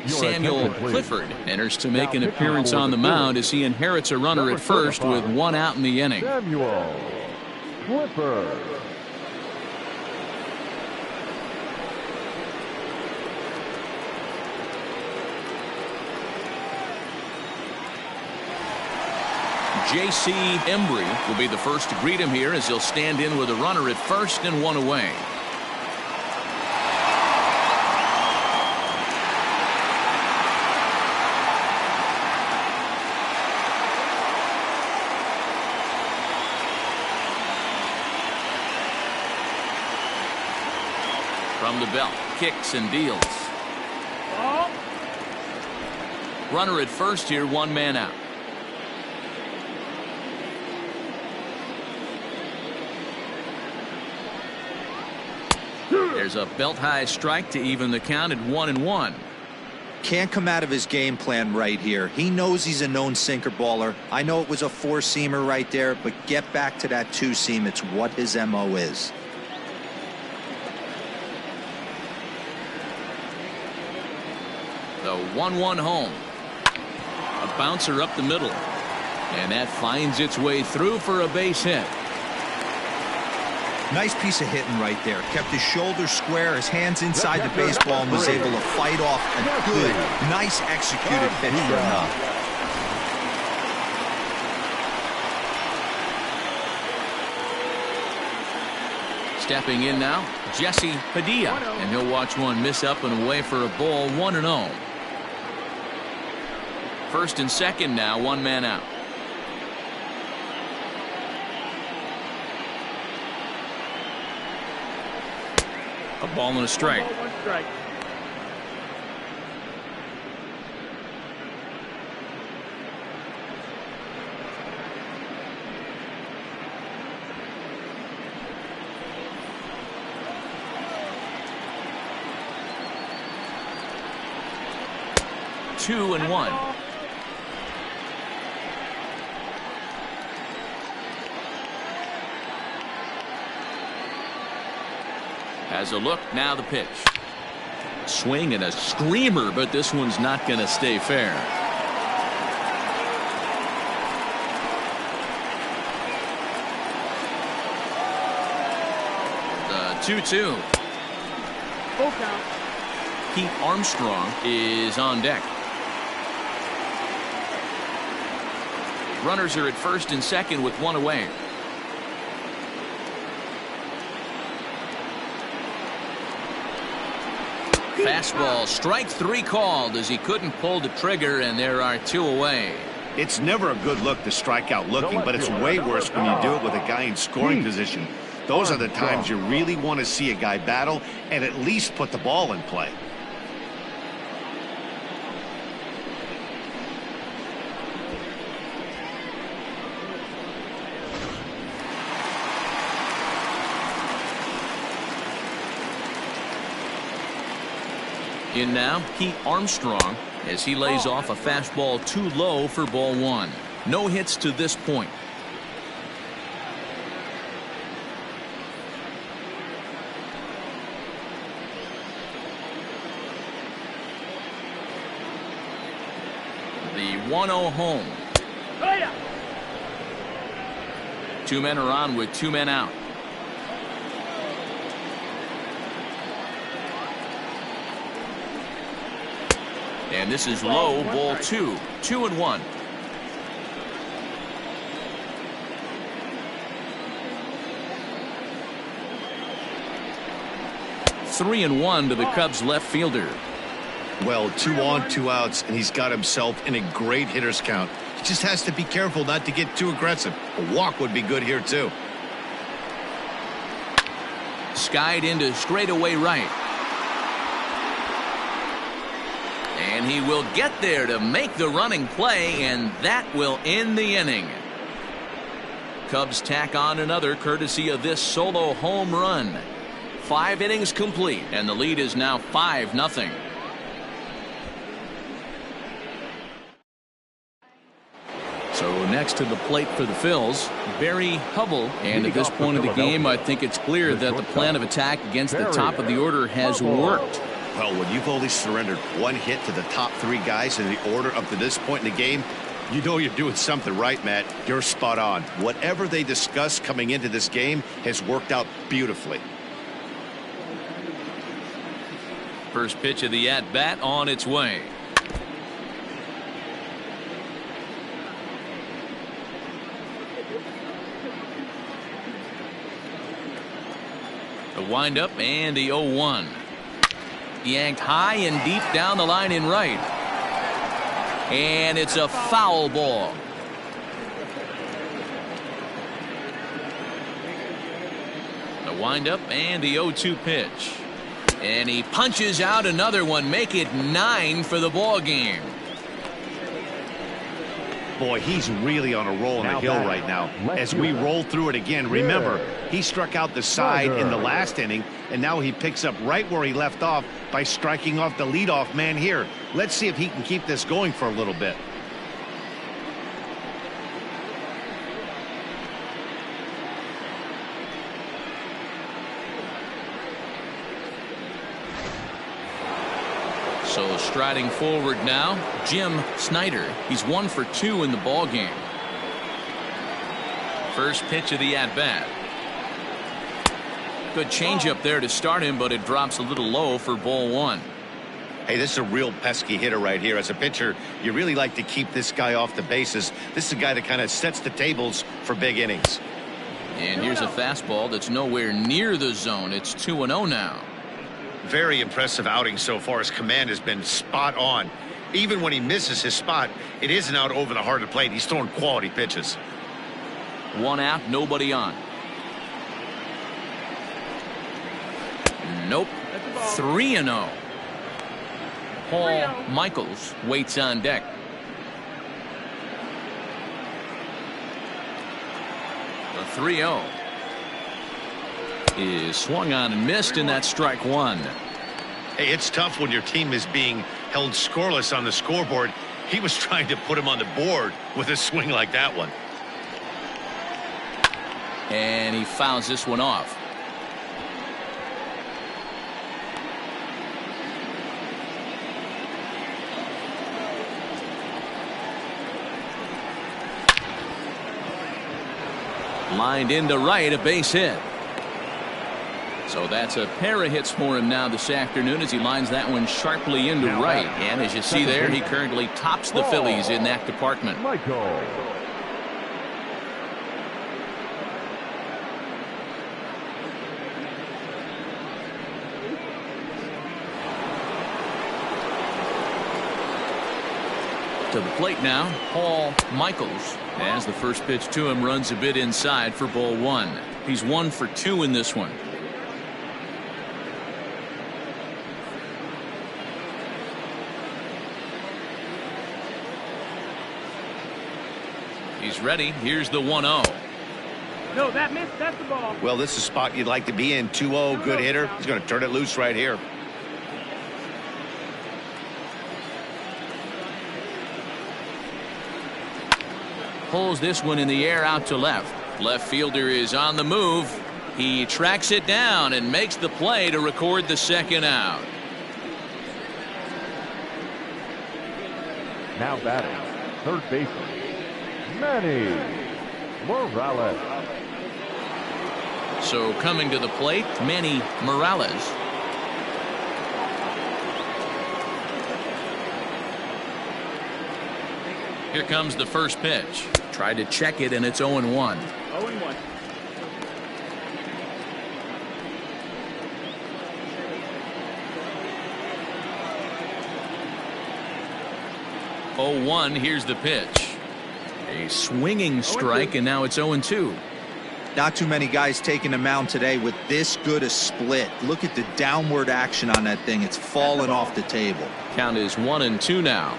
Samuel Clifford enters to make an appearance on the mound as he inherits a runner at first with 1 out in the inning. Samuel Clifford. J.C. Embry will be the first to greet him here as he'll stand in with a runner at first and one away. From the belt, kicks and deals. Runner at first here, one man out. There's a belt-high strike to even the count at 1-1. Can't come out of his game plan right here. He knows he's a known sinker baller. I know it was a four-seamer right there, but get back to that two-seam. It's what his MO is. The 1-1 home. A bouncer up the middle. And that finds its way through for a base hit. Nice piece of hitting right there. Kept his shoulders square, his hands inside the baseball, and was able to fight off a good, nice executed pitch for a knock. Stepping in now, Jesse Padilla, and he'll watch one miss up and away for a ball, 1-0. First and second now, one man out. A ball and a strike. One strike. Two and one. Has a look, now the pitch. Swing and a screamer, but this one's not going to stay fair. The 2-2. Full count. Pete Armstrong is on deck. Runners are at first and second with one away. Fastball, strike three called as he couldn't pull the trigger, and there are two away. It's never a good look to strike out looking, but it's way worse when you do it with a guy in scoring position. Those are the times you really want to see a guy battle and at least put the ball in play. In now, Pete Armstrong as he lays off a fastball too low for ball one. No hits to this point. The 1-0 home. Two men are on with two men out. And this is low, ball two. 2-1. Three and one to the Cubs left fielder. Well, 2 on, 2 outs, and he's got himself in a great hitter's count. He just has to be careful not to get too aggressive. A walk would be good here, too. Skied into straightaway right. And he will get there to make the running play, and that will end the inning. Cubs tack on another courtesy of this solo home run. 5 innings complete, and the lead is now 5-0. So next to the plate for the Phils, Barry Hubble. And at this point of the game, I think it's clear that the plan of attack against the top of the order has worked. Well, when you've only surrendered one hit to the top 3 guys in the order up to this point in the game, you know you're doing something right, Matt. You're spot on. Whatever they discussed coming into this game has worked out beautifully. First pitch of the at-bat on its way. The windup and the 0-1. Yanked high and deep down the line in right. And it's a foul ball. The windup and the 0-2 pitch. And he punches out another one. Make it 9 for the ball game. Boy, he's really on a roll on the hill right now. As we roll through it again, remember, he struck out the side in the last inning, and now he picks up right where he left off by striking off the leadoff man here. Let's see if he can keep this going for a little bit. So striding forward now, Jim Snyder. He's 1 for 2 in the ball game. First pitch of the at-bat. Good changeup there to start him, but it drops a little low for ball 1. Hey, this is a real pesky hitter right here. As a pitcher, you really like to keep this guy off the bases. This is a guy that kind of sets the tables for big innings. And here's a fastball that's nowhere near the zone. It's 2-0 now. Very impressive outing so far. His command has been spot on. Even when he misses his spot, it isn't out over the heart of the plate. He's throwing quality pitches. 1 out, nobody on. Nope. 3-0. Paul Michaels waits on deck. The 3-0 is swung on and missed, and that's strike 1. Hey, it's tough when your team is being held scoreless on the scoreboard. He was trying to put him on the board with a swing like that one. And he fouls this one off. Lined into right, a base hit. So that's a pair of hits for him now this afternoon as he lines that one sharply into right. And as you see there, he currently tops the Phillies in that department. Michael. To the plate now, Paul Michaels, as the first pitch to him runs a bit inside for ball 1. He's 1 for 2 in this one. He's ready. Here's the 1-0. No, that missed. That's the ball. Well, this is a spot you'd like to be in. 2-0, good hitter. He's going to turn it loose right here. Pulls this one in the air out to left. Left fielder is on the move. He tracks it down and makes the play to record the second out. Now batting, third baseman, Manny Morales. So coming to the plate, Manny Morales. Here comes the first pitch. Tried to check it, and it's 0-1. 0-1. Here's the pitch. A swinging strike, and now it's 0-2. Not too many guys taking the mound today with this good a split. Look at the downward action on that thing. It's fallen off the table. Count is 1-2 now.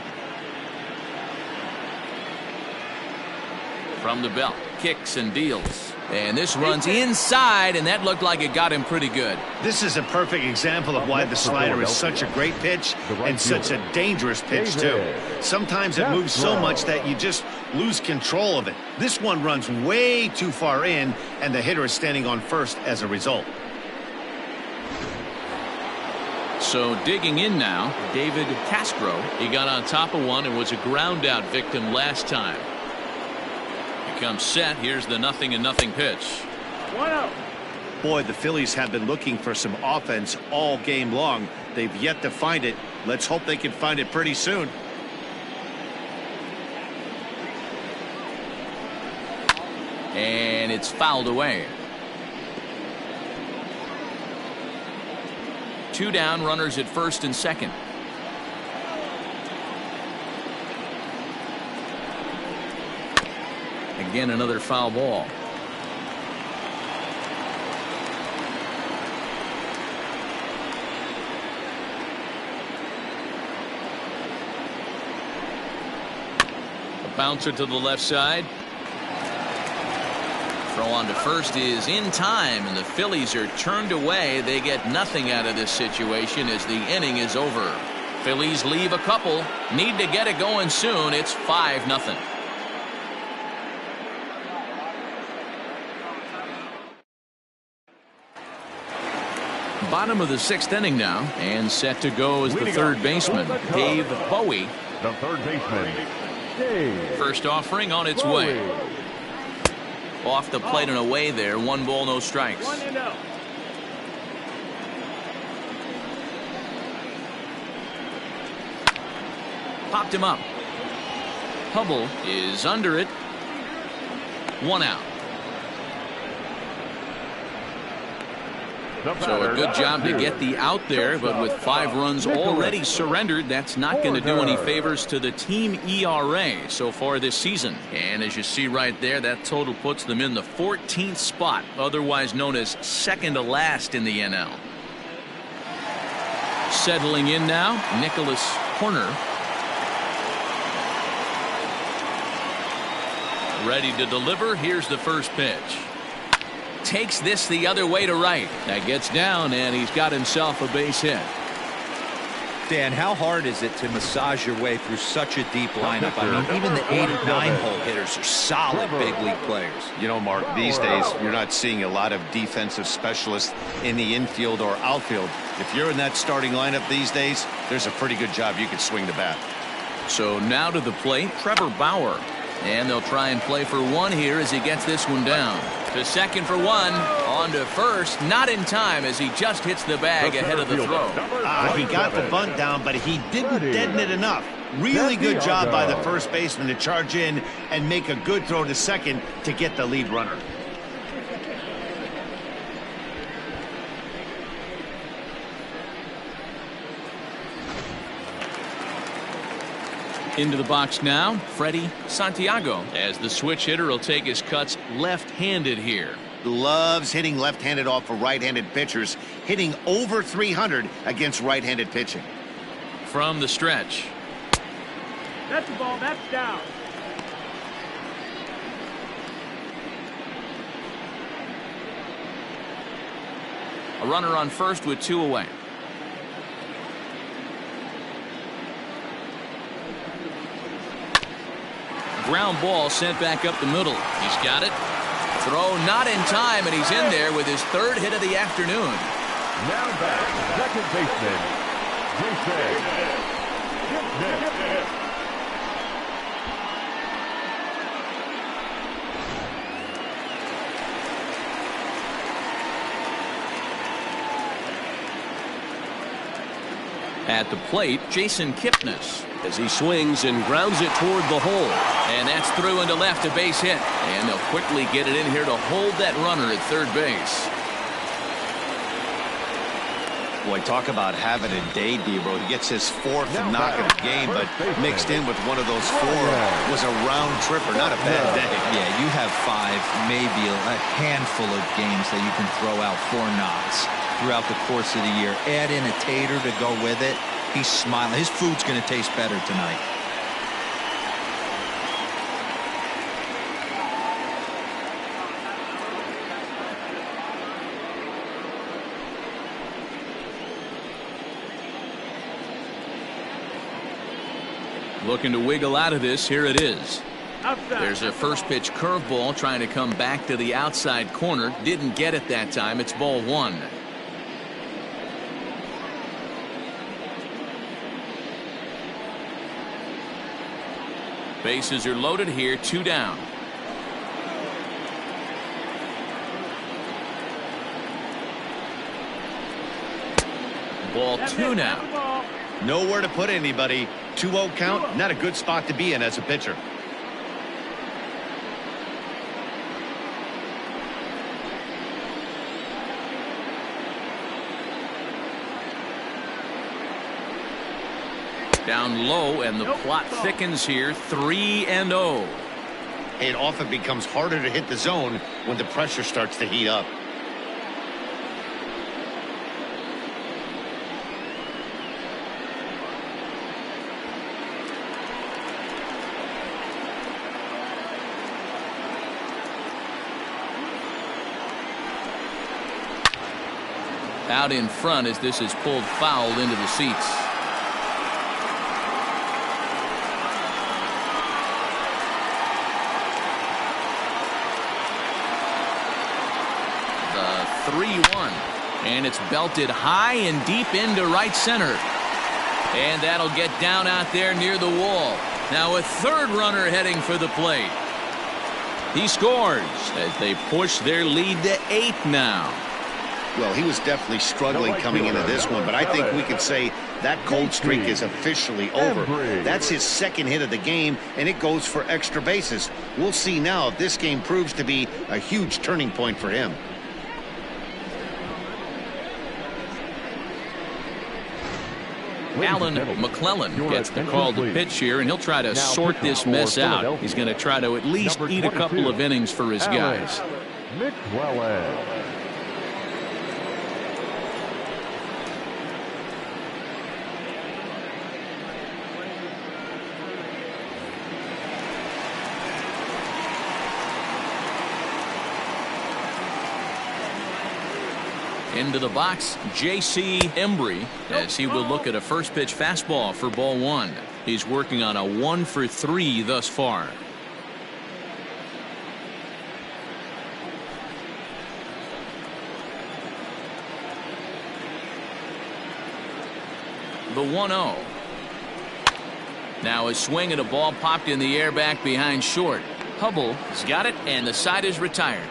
From the belt, kicks and deals. And this runs inside, and that looked like it got him pretty good. This is a perfect example of why the slider is such a great pitch and such a dangerous pitch, too. Sometimes it moves so much that you just lose control of it. This one runs way too far in, and the hitter is standing on first as a result. So digging in now, David Castro. He got on top of one and was a ground out victim last time. Comes set. Here's the 0-0 pitch. 1-0. Boy, the Phillies have been looking for some offense all game long. They've yet to find it. Let's hope they can find it pretty soon. And it's fouled away. 2 down, runners at first and second. Again, another foul ball. A bouncer to the left side. Throw on to first is in time, and the Phillies are turned away. They get nothing out of this situation as the inning is over. Phillies leave a couple. Need to get it going soon. It's 5-0. Bottom of the 6th inning now, and set to go is the third baseman, Dave Bowie. The third baseman, Dave. First offering on its way. Off the plate and away there. 1 ball, no strikes. 1-0. Popped him up. Hubble is under it. 1 out. So a good job to get the out there, but with 5 runs already surrendered, that's not going to do any favors to the team ERA so far this season. And as you see right there, that total puts them in the 14th spot, otherwise known as second to last in the NL. Settling in now, Nicholas Horner. Ready to deliver. Here's the first pitch. Takes this the other way to right. That gets down, and he's got himself a base hit. Dan, how hard is it to massage your way through such a deep lineup? I mean, even the 8 and 9 hole hitters are solid big league players. You know, Mark, these days you're not seeing a lot of defensive specialists in the infield or outfield. If you're in that starting lineup these days, there's a pretty good job you can swing the bat. So now to the plate, Trevor Bauer. And they'll try and play for 1 here as he gets this one down. To second for 1. On to first. Not in time as he just hits the bag ahead of the throw. He got the bunt down, but he didn't deaden it enough. Really good job by the first baseman to charge in and make a good throw to second to get the lead runner. Into the box now, Freddie Santiago, as the switch hitter will take his cuts left-handed here. Loves hitting left-handed off of right-handed pitchers, hitting over 300 against right-handed pitching. From the stretch. That's the ball. That's down. A runner on first with 2 away. Ground ball sent back up the middle. He's got it. Throw not in time, and he's in there with his 3rd hit of the afternoon. Now back, second baseman, Jason. At the plate, Jason Kipnis, as he swings and grounds it toward the hole. And that's through into left, a base hit. And they'll quickly get it in here to hold that runner at third base. Boy, talk about having a day, Debro. He gets his 4th knock of the game, but mixed in with one of those 4 was a round tripper. Not a bad day. Yeah, you have 5, maybe a handful of games that you can throw out 4 knocks throughout the course of the year. Add in a tater to go with it. He's smiling. His food's going to taste better tonight. Looking to wiggle out of this. Here it is. Outside. There's a first pitch curveball trying to come back to the outside corner. Didn't get it that time. It's ball 1. Bases are loaded here. 2 down. Ball 2 now. Nowhere to put anybody. 2-0 count. Not a good spot to be in as a pitcher. Down low, and the plot thickens here. 3-0. It often becomes harder to hit the zone when the pressure starts to heat up. Out in front as this is pulled foul into the seats. The 3-1. And it's belted high and deep into right center. And that'll get down out there near the wall. Now a third runner heading for the plate. He scores as they push their lead to 8 now. Well, he was definitely struggling coming into this one, but I think we could say that cold streak is officially over. That's his second hit of the game, and it goes for extra bases. We'll see now if this game proves to be a huge turning point for him. Alan McClellan gets the call to pitch here, and he'll try to sort this mess out. He's going to try to at least eat a couple of innings for his guys. McClellan. Into the box, J.C. Embry, as he will look at a first pitch fastball for ball 1. He's working on a 1 for 3 thus far. The 1-0. Now a swing and a ball popped in the air back behind short. Hubble has got it, and the side is retired.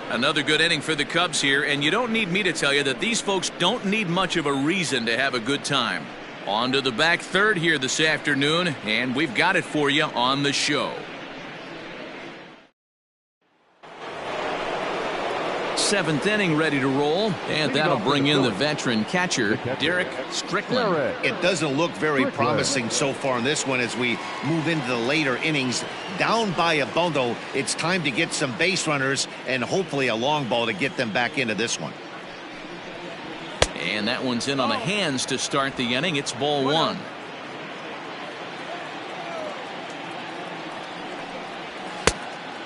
Another good inning for the Cubs here, and you don't need me to tell you that these folks don't need much of a reason to have a good time. On to the back third here this afternoon, and we've got it for you on the show. 7th inning ready to roll, and that'll bring in the veteran catcher, Derek Strickland. It doesn't look very promising so far in this one as we move into the later innings. Down by a bundle, it's time to get some base runners and hopefully a long ball to get them back into this one. And that one's in on the hands to start the inning. It's ball 1.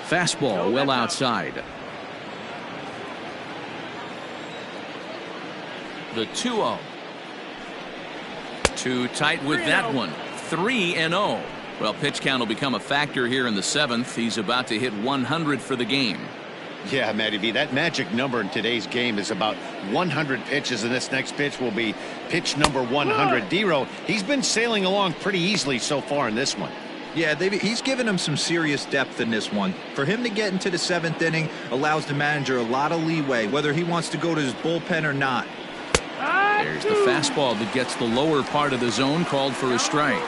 Fastball well outside. The 2-0. Too tight with that one. 3-0. Well, pitch count will become a factor here in the 7th. He's about to hit 100 for the game. Yeah, Matty B, that magic number in today's game is about 100 pitches, and this next pitch will be pitch number 100. D-Row, he's been sailing along pretty easily so far in this one. Yeah, he's given him some serious depth in this one. For him to get into the 7th inning allows the manager a lot of leeway, whether he wants to go to his bullpen or not. There's the fastball that gets the lower part of the zone, called for a strike.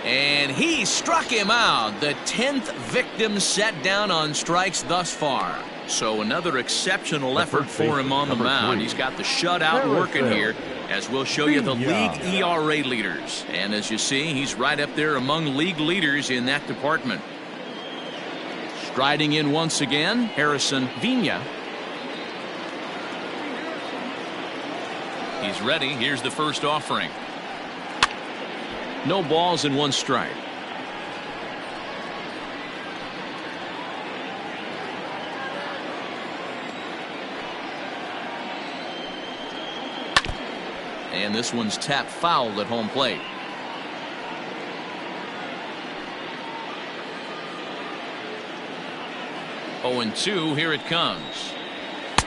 And he struck him out. The 10th victim set down on strikes thus far. So another exceptional effort for him on the mound. He's got the shutout working here, as we'll show you the league ERA leaders. And as you see, he's right up there among league leaders in that department. Striding in once again, Harrison Vina. He's ready. Here's the first offering. No balls and 1 strike. And this one's tapped foul at home plate. Oh, 0-2, here it comes.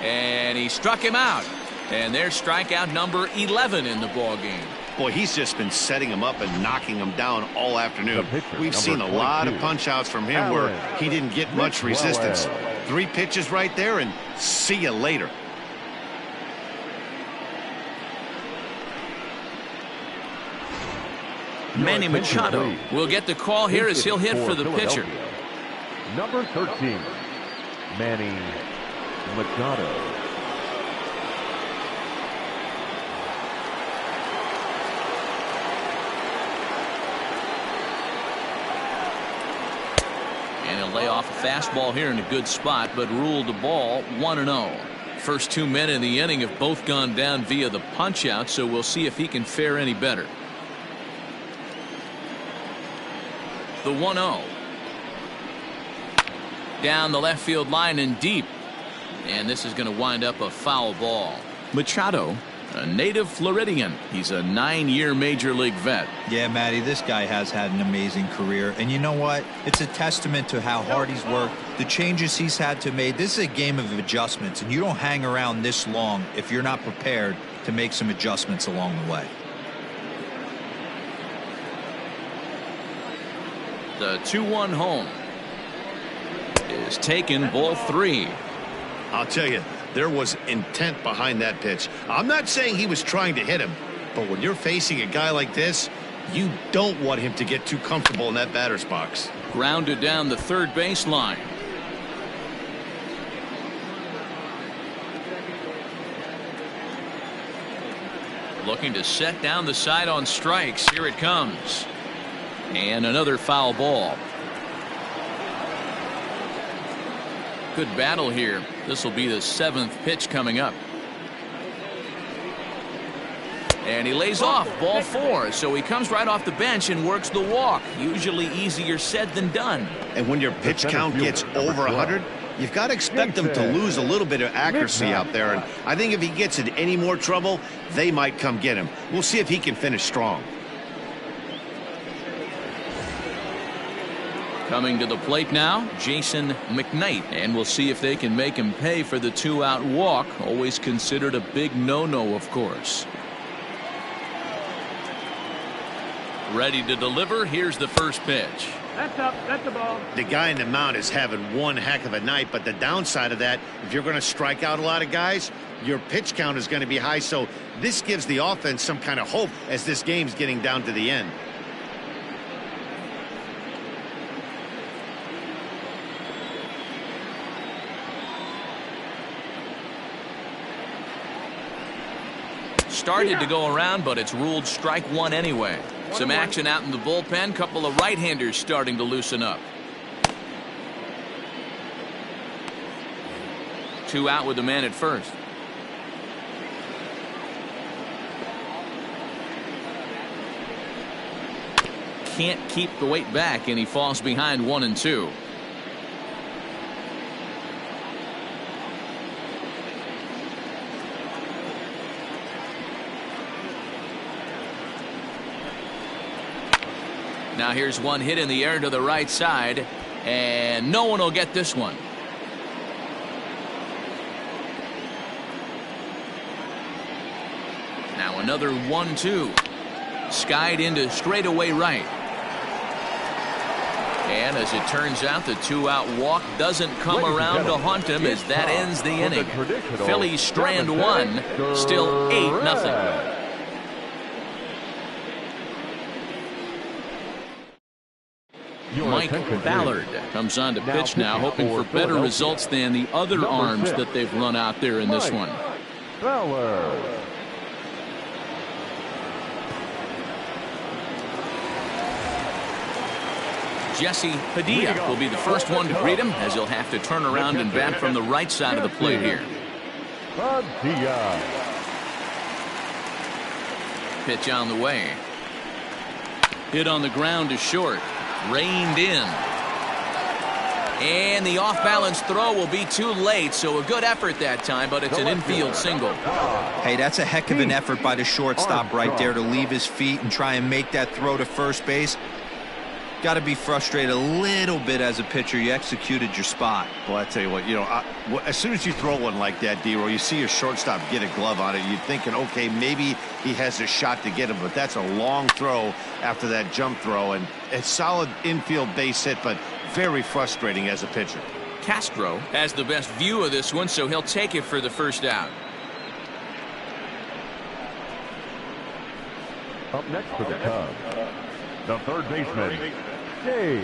And he struck him out. And there's strikeout number 11 in the ball game. Boy, he's just been setting him up and knocking him down all afternoon. We've seen a lot of punch-outs from him where he didn't get much resistance. 3 pitches right there, and see you later. Manny Machado will get the call here as he'll hit for the pitcher. Number 13, Manny Machado. And he'll lay off a fastball here in a good spot, but ruled the ball 1-0. First 2 men in the inning have both gone down via the punch out, so we'll see if he can fare any better. The 1-0. Down the left field line and deep. And this is going to wind up a foul ball. Machado, a native Floridian. He's a 9-year major league vet. Yeah, Matty, this guy has had an amazing career. And you know what? It's a testament to how hard he's worked, the changes he's had to make. This is a game of adjustments, and you don't hang around this long if you're not prepared to make some adjustments along the way. The 2-1 home is taken, ball 3. I'll tell you, there was intent behind that pitch. I'm not saying he was trying to hit him, but when you're facing a guy like this, you don't want him to get too comfortable in that batter's box. Grounded down the third base line. Looking to set down the side on strikes. Here it comes. And another foul ball. Good battle here. This will be the 7th pitch coming up. And he lays off, ball 4. So he comes right off the bench and works the walk. Usually easier said than done. And when your pitch count gets over 100, you've got to expect them to lose a little bit of accuracy out there. And I think if he gets in any more trouble, they might come get him. We'll see if he can finish strong. Coming to the plate now, Jason McKnight, and we'll see if they can make him pay for the 2-out walk. Always considered a big no-no, of course. Ready to deliver. Here's the first pitch. That's up. That's the ball. The guy in the mound is having one heck of a night, but the downside of that, if you're going to strike out a lot of guys, your pitch count is going to be high. So this gives the offense some kind of hope as this game's getting down to the end. Started to go around, but it's ruled strike 1 anyway. Some action out in the bullpen. Couple of right-handers starting to loosen up. 2 out with the man at first. Can't keep the weight back, and he falls behind 1 and 2. Now here's one hit in the air to the right side, and no one will get this one. Now another 1-2. Skied into straightaway right. And as it turns out, the 2-out walk doesn't come around to haunt him as that ends the inning. Phillies strand 1, still 8-0. Mike Ballard comes on to pitch now, hoping for better results than the other arms that they've run out there in this one. Ballard. Jesse Padilla will be the first one to greet him, as he'll have to turn around and bat from the right side of the plate here. Padilla. Pitch on the way. Hit on the ground to short. Reined in. And the off-balance throw will be too late, so a good effort that time, but it's an infield single. Hey, that's a heck of an effort by the shortstop right there to leave his feet and try and make that throw to first base. Got to be frustrated a little bit as a pitcher. You executed your spot. Well, I tell you what, as soon as you throw one like that, D-Roy, you see your shortstop get a glove on it. You're thinking, okay, maybe he has a shot to get him, but that's a long throw after that jump throw, and a solid infield base hit, but very frustrating as a pitcher. Castro has the best view of this one, so he'll take it for the first out. Up next for the Cubs, the third baseman, Dave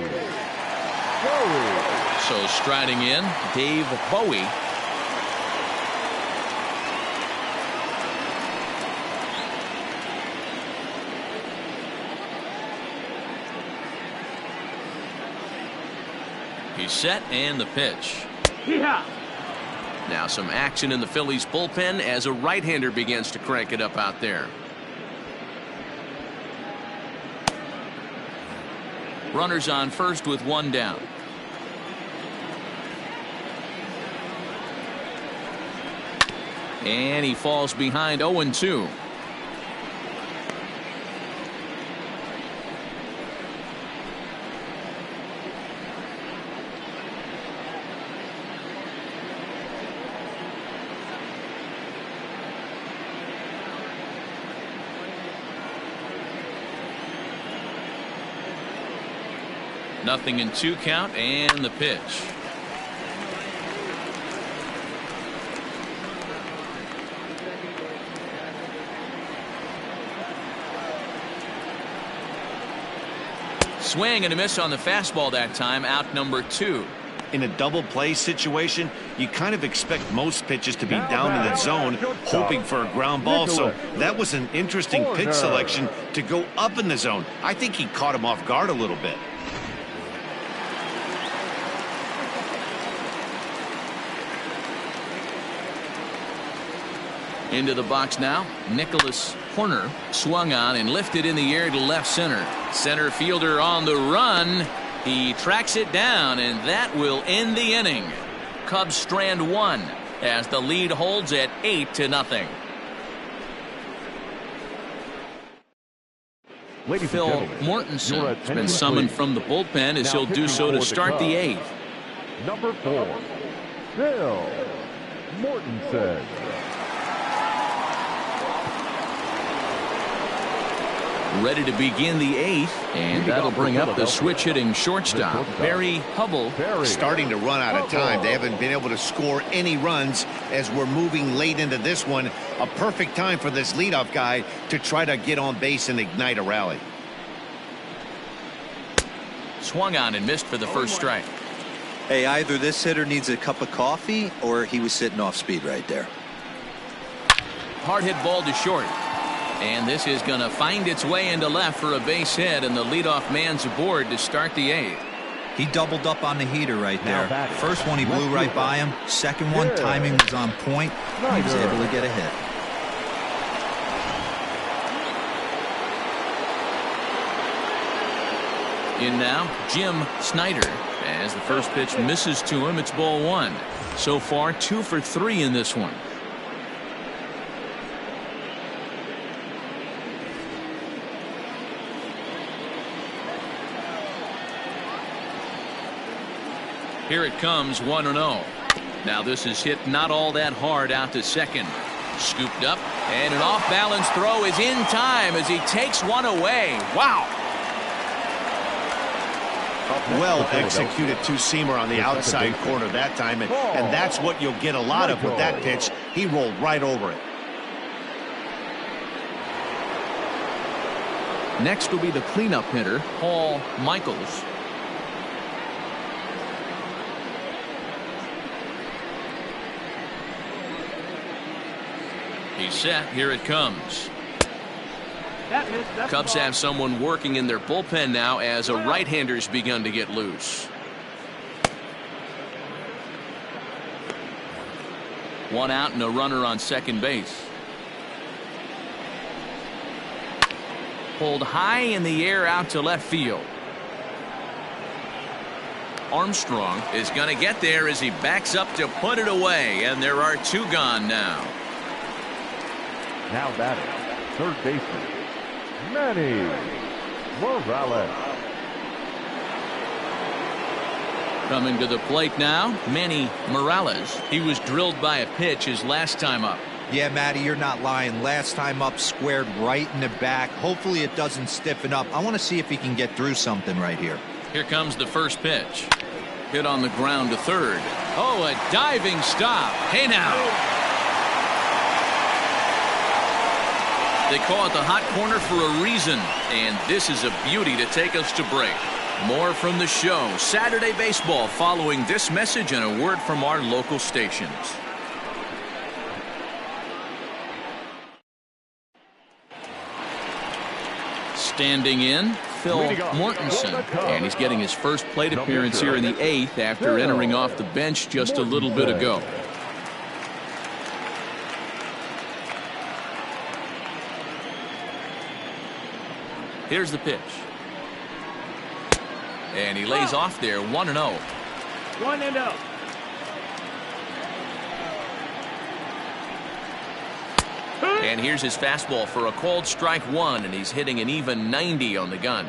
Bowie. So striding in, Dave Bowie. He's set and the pitch. Yeah. Now some action in the Phillies bullpen as a right-hander begins to crank it up out there. Runners on first with one down. And he falls behind 0-2. Nothing in 2 count and the pitch. Swing and a miss on the fastball that time. Out number 2. In a double play situation, you kind of expect most pitches to be down in the zone, hoping for a ground ball. So that was an interesting pitch selection to go up in the zone. I think he caught him off guard a little bit. Into the box now. Nicholas Horner swung on and lifted in the air to left center. Center fielder on the run. He tracks it down, and that will end the inning. Cubs strand 1 as the lead holds at 8-0. Phil Mortensen has been summoned from the bullpen as he'll do so to start the 8th. Number 4, Phil Mortensen. Ready to begin the 8th, and that'll bring up the switch-hitting shortstop, Barry Hubble. Starting to run out of time. They haven't been able to score any runs as we're moving late into this one. A perfect time for this leadoff guy to try to get on base and ignite a rally. Swung on and missed for the first strike. Hey, either this hitter needs a cup of coffee or he was sitting off speed right there. Hard hit ball to short. And this is going to find its way into left for a base hit, and the leadoff man's aboard to start the 8th. He doubled up on the heater right there. First one he blew right by him. Second one, timing was on point. He was able to get a hit. In now, Jim Snyder. As the first pitch misses to him, it's ball 1. So far, 2 for 3 in this one. Here it comes, 1-0. Now this is hit not all that hard out to second. Scooped up, and an off-balance throw is in time as he takes one away. Wow. Well executed two-seamer on the outside corner that time, and that's what you'll get a lot of with that pitch. He rolled right over it. Next will be the cleanup hitter, Paul Michaels. He's set. Here it comes. Cubs have someone working in their bullpen now as a right-hander's begun to get loose. One out and a runner on second base. Pulled high in the air out to left field. Armstrong is going to get there as he backs up to put it away, and there are 2 gone now. Now batting, third baseman, Manny Morales. Coming to the plate now, Manny Morales. He was drilled by a pitch his last time up. Yeah, Matty, you're not lying. Last time up, squared right in the back. Hopefully it doesn't stiffen up. I want to see if he can get through something right here. Here comes the first pitch. Hit on the ground to third. Oh, a diving stop. Hey now. They call it the hot corner for a reason, and this is a beauty to take us to break. More from the show, Saturday Baseball, following this message and a word from our local stations. Standing in Phil Mortensen, and he's getting his first plate appearance here in the 8th after entering off the bench just a little bit ago. Here's the pitch. And he lays off there, 1-0. 1-0. And here's his fastball for a called strike 1, and he's hitting an even 90 on the gun.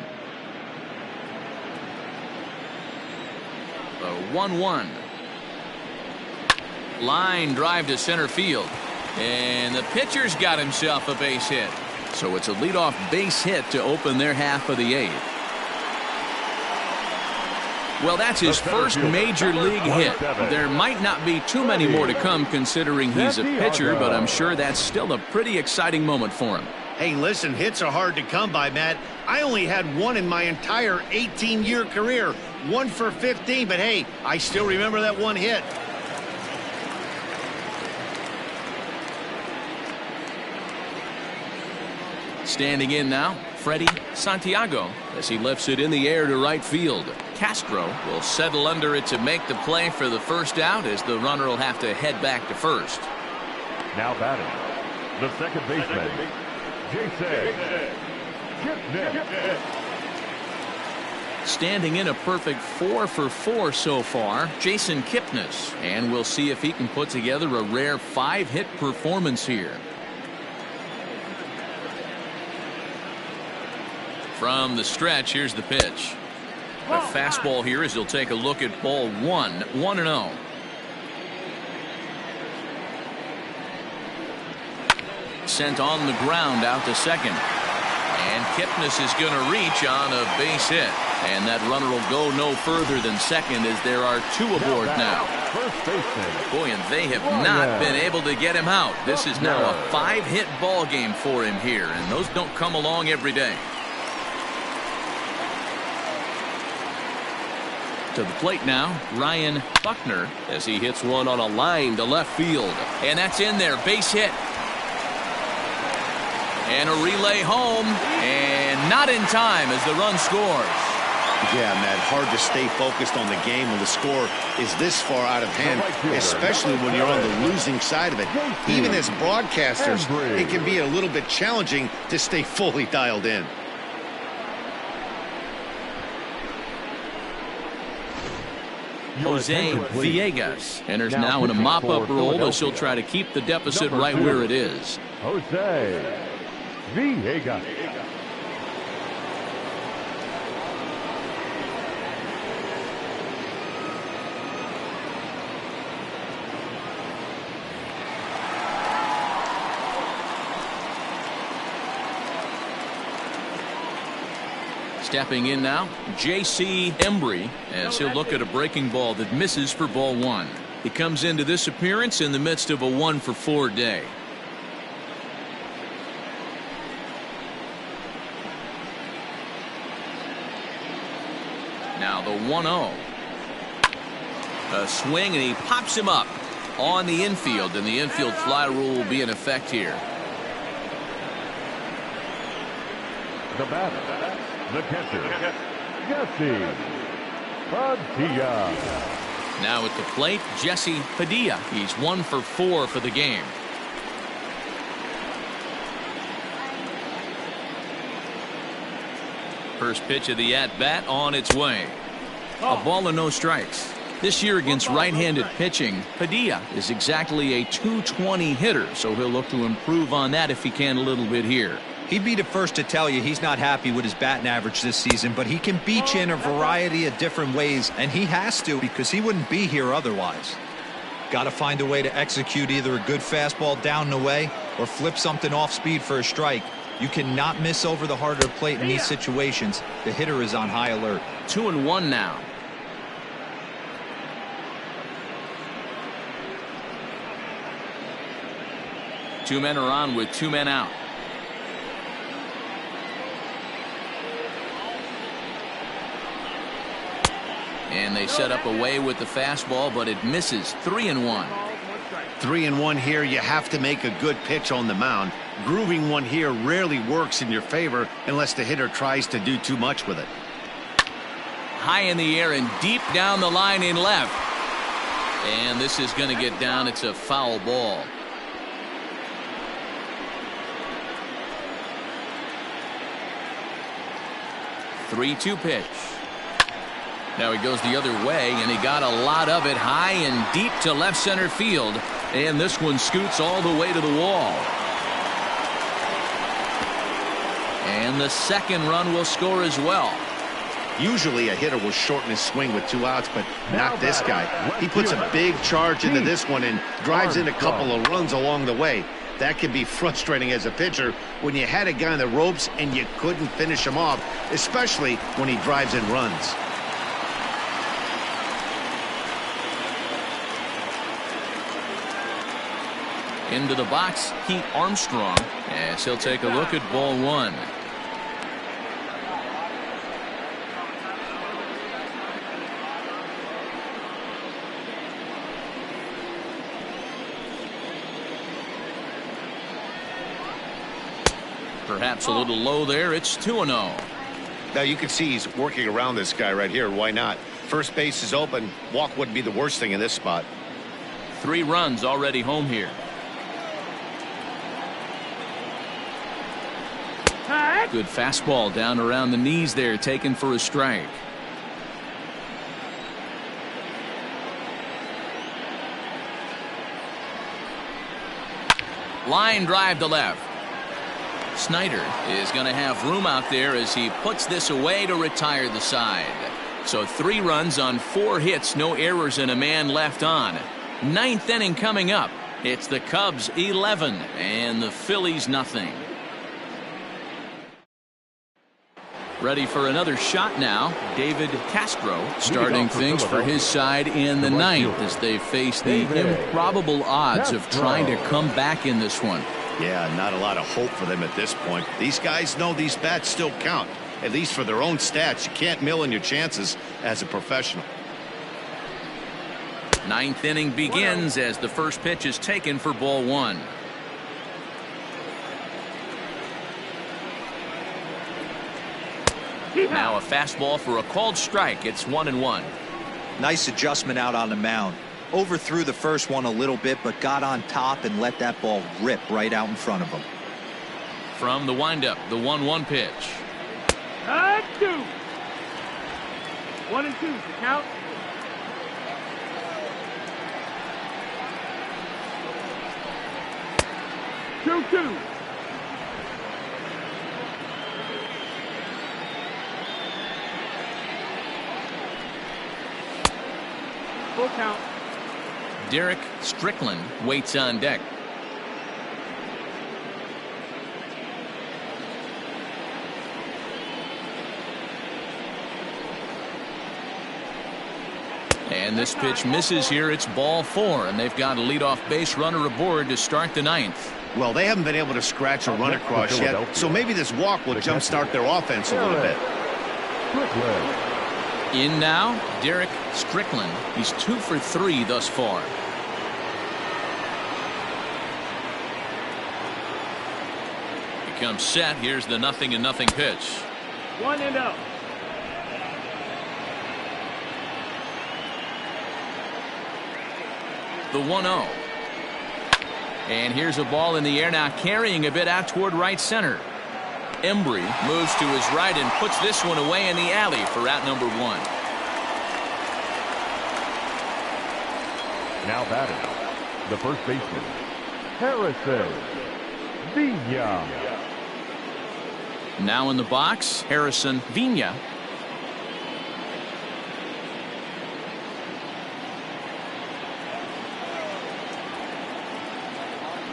A 1-1. Line drive to center field. And the pitcher's got himself a base hit. So it's a leadoff base hit to open their half of the 8th. Well, that's his first major league hit. There might not be too many more to come considering he's a pitcher, but I'm sure that's still a pretty exciting moment for him. Hey, listen, hits are hard to come by, Matt. I only had one in my entire 18-year career. 1 for 15, but hey, I still remember that one hit. Standing in now, Freddie Santiago as he lifts it in the air to right field. Castro will settle under it to make the play for the first out as the runner will have to head back to first. Now batting, the second baseman, JP. Standing in a perfect 4 for 4 so far, Jason Kipnis, and we'll see if he can put together a rare 5-hit performance here. From the stretch, here's the pitch. The fastball here as he'll take a look at ball 1, 1-0. Sent on the ground out to second. And Kipnis is going to reach on a base hit. And that runner will go no further than second as there are 2 aboard now. Boy, and they have not been able to get him out. This is now a 5-hit ball game for him here, and those don't come along every day. To the plate now, Ryan Buckner as he hits one on a line to left field. And that's in there, base hit. And a relay home, and not in time as the run scores. Yeah, Matt, hard to stay focused on the game when the score is this far out of hand, especially when you're on the losing side of it. Even as broadcasters, it can be a little bit challenging to stay fully dialed in. Jose Villegas enters now in a mop-up role as he'll try to keep the deficit right where it is. Jose Villegas. Stepping in now, J.C. Embry as he'll look at a breaking ball that misses for ball 1. He comes into this appearance in the midst of a 1 for 4 day. Now the 1-0. A swing and he pops him up on the infield, and the infield fly rule will be in effect here. The batter, the catcher, Jesse Padilla. Now at the plate, Jesse Padilla. He's 1 for 4 for the game. First pitch of the at-bat on its way. A ball and no strikes. This year against right-handed pitching, Padilla is exactly a .220 hitter, so he'll look to improve on that if he can a little bit here. He'd be the first to tell you he's not happy with his batting average this season, but he can beat you in a variety of different ways, and he has to because he wouldn't be here otherwise. Got to find a way to execute either a good fastball down the way or flip something off speed for a strike. You cannot miss over the heart of the plate in these situations. The hitter is on high alert. 2-1 now. Two men are on with 2 men out. And they set up away with the fastball, but it misses. 3-1. 3-1 here. You have to make a good pitch on the mound. Grooving one here rarely works in your favor unless the hitter tries to do too much with it. High in the air and deep down the line in left. And this is going to get down. It's a foul ball. Three-two pitch. Now he goes the other way, and he got a lot of it high and deep to left center field. And this one scoots all the way to the wall. And the second run will score as well. Usually a hitter will shorten his swing with 2 outs, but not this guy. He puts a big charge into this one and drives in a couple of runs along the way. That can be frustrating as a pitcher when you had a guy on the ropes and you couldn't finish him off, especially when he drives in runs. Into the box, Pete Armstrong, as he'll take a look at ball one. Perhaps a little low there. It's 2-0. Now you can see he's working around this guy right here. Why not? First base is open. Walk wouldn't be the worst thing in this spot. 3 runs already home here. Good fastball down around the knees there, taken for a strike. Line drive to left. Snyder is going to have room out there as he puts this away to retire the side. So 3 runs on 4 hits, no errors, and a man left on. 9th inning coming up. It's the Cubs 11 and the Phillies nothing. Ready for another shot now. David Castro starting things for his side in the 9th as they face the improbable odds of trying to come back in this one. Yeah, not a lot of hope for them at this point. These guys know these bats still count, at least for their own stats. You can't mill in your chances as a professional. 9th inning begins as the first pitch is taken for ball one. Now a fastball for a called strike. It's 1-1. Nice adjustment out on the mound. Overthrew the first one a little bit, but got on top and let that ball rip right out in front of him. From the windup, the 1-1 pitch. 2. 1-2 to count. Two. Full count. Derek Strickland waits on deck. And this pitch misses here. It's ball 4, and they've got a leadoff base runner aboard to start the 9th. Well, they haven't been able to scratch a run across yet, so maybe this walk will jumpstart their offense a little bit. In now, Derek Strickland. He's 2 for 3 thus far. He comes set. Here's the 0-0 pitch. 1-0. The 1-0. And here's a ball in the air now, carrying a bit out toward right center. Embry moves to his right and puts this one away in the alley for out number 1. Now batting, the first baseman, Harrison Vina. Now in the box, Harrison Vina.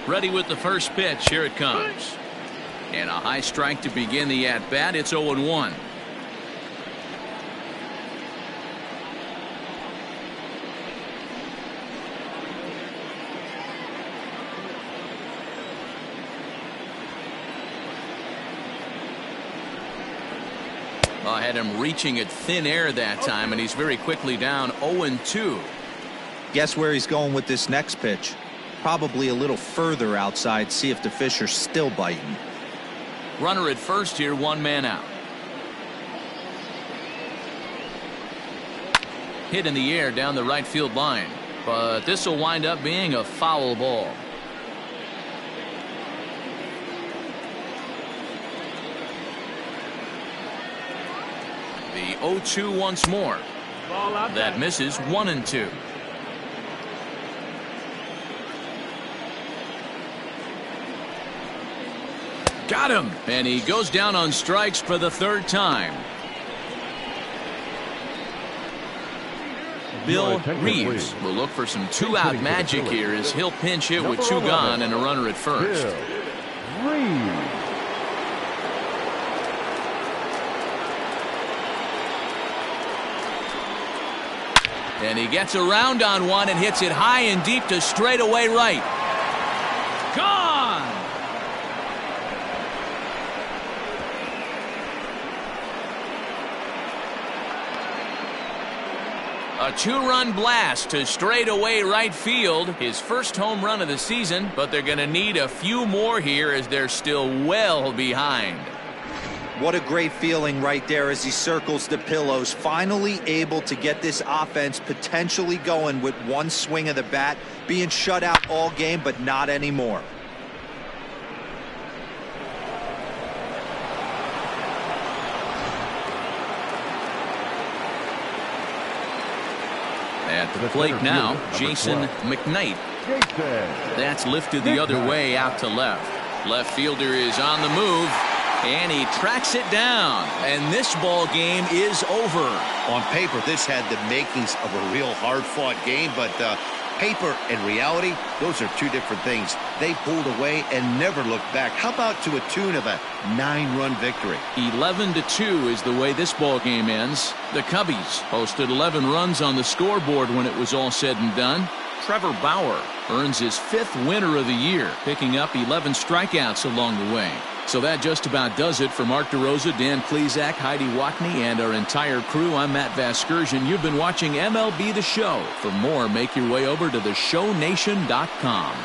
Ready with the first pitch. Here it comes. And a high strike to begin the at-bat. It's 0-1. I had him reaching at thin air that time, and he's very quickly down 0-2. Guess where he's going with this next pitch? probably a little further outside. See if the fish are still biting. Runner at first here, 1 man out. Hit in the air down the right field line, but this will wind up being a foul ball. The 0-2 once more. Ball out That there. misses. 1-2. Got him, and he goes down on strikes for the 3rd time. Bill Reeves will look for some 2-out magic here as he'll pinch hit with 2 gone and a runner at first. Bill Reeves. And he gets around on one and hits it high and deep to straightaway right. Gone! A 2-run blast to straightaway right field. His first home run of the season, but they're going to need a few more here as they're still well behind. What a great feeling right there as he circles the pillows. Finally able to get this offense potentially going with 1 swing of the bat. Being shut out all game, but not anymore. At the plate now, Jason McKnight. That's lifted the other way out to left. Left fielder is on the move, and he tracks it down. And this ball game is over. On paper, this had the makings of a real hard-fought game, but paper and reality, those are 2 different things. They pulled away and never looked back. How about to a tune of a 9-run victory? 11-2 is the way this ball game ends. The Cubbies posted 11 runs on the scoreboard when it was all said and done. Trevor Bauer earns his 5th winner of the year, picking up 11 strikeouts along the way. So that just about does it for Mark DeRosa, Dan Klezak, Heidi Watney, and our entire crew. I'm Matt Vasgersian. You've been watching MLB The Show. For more, make your way over to theshownation.com.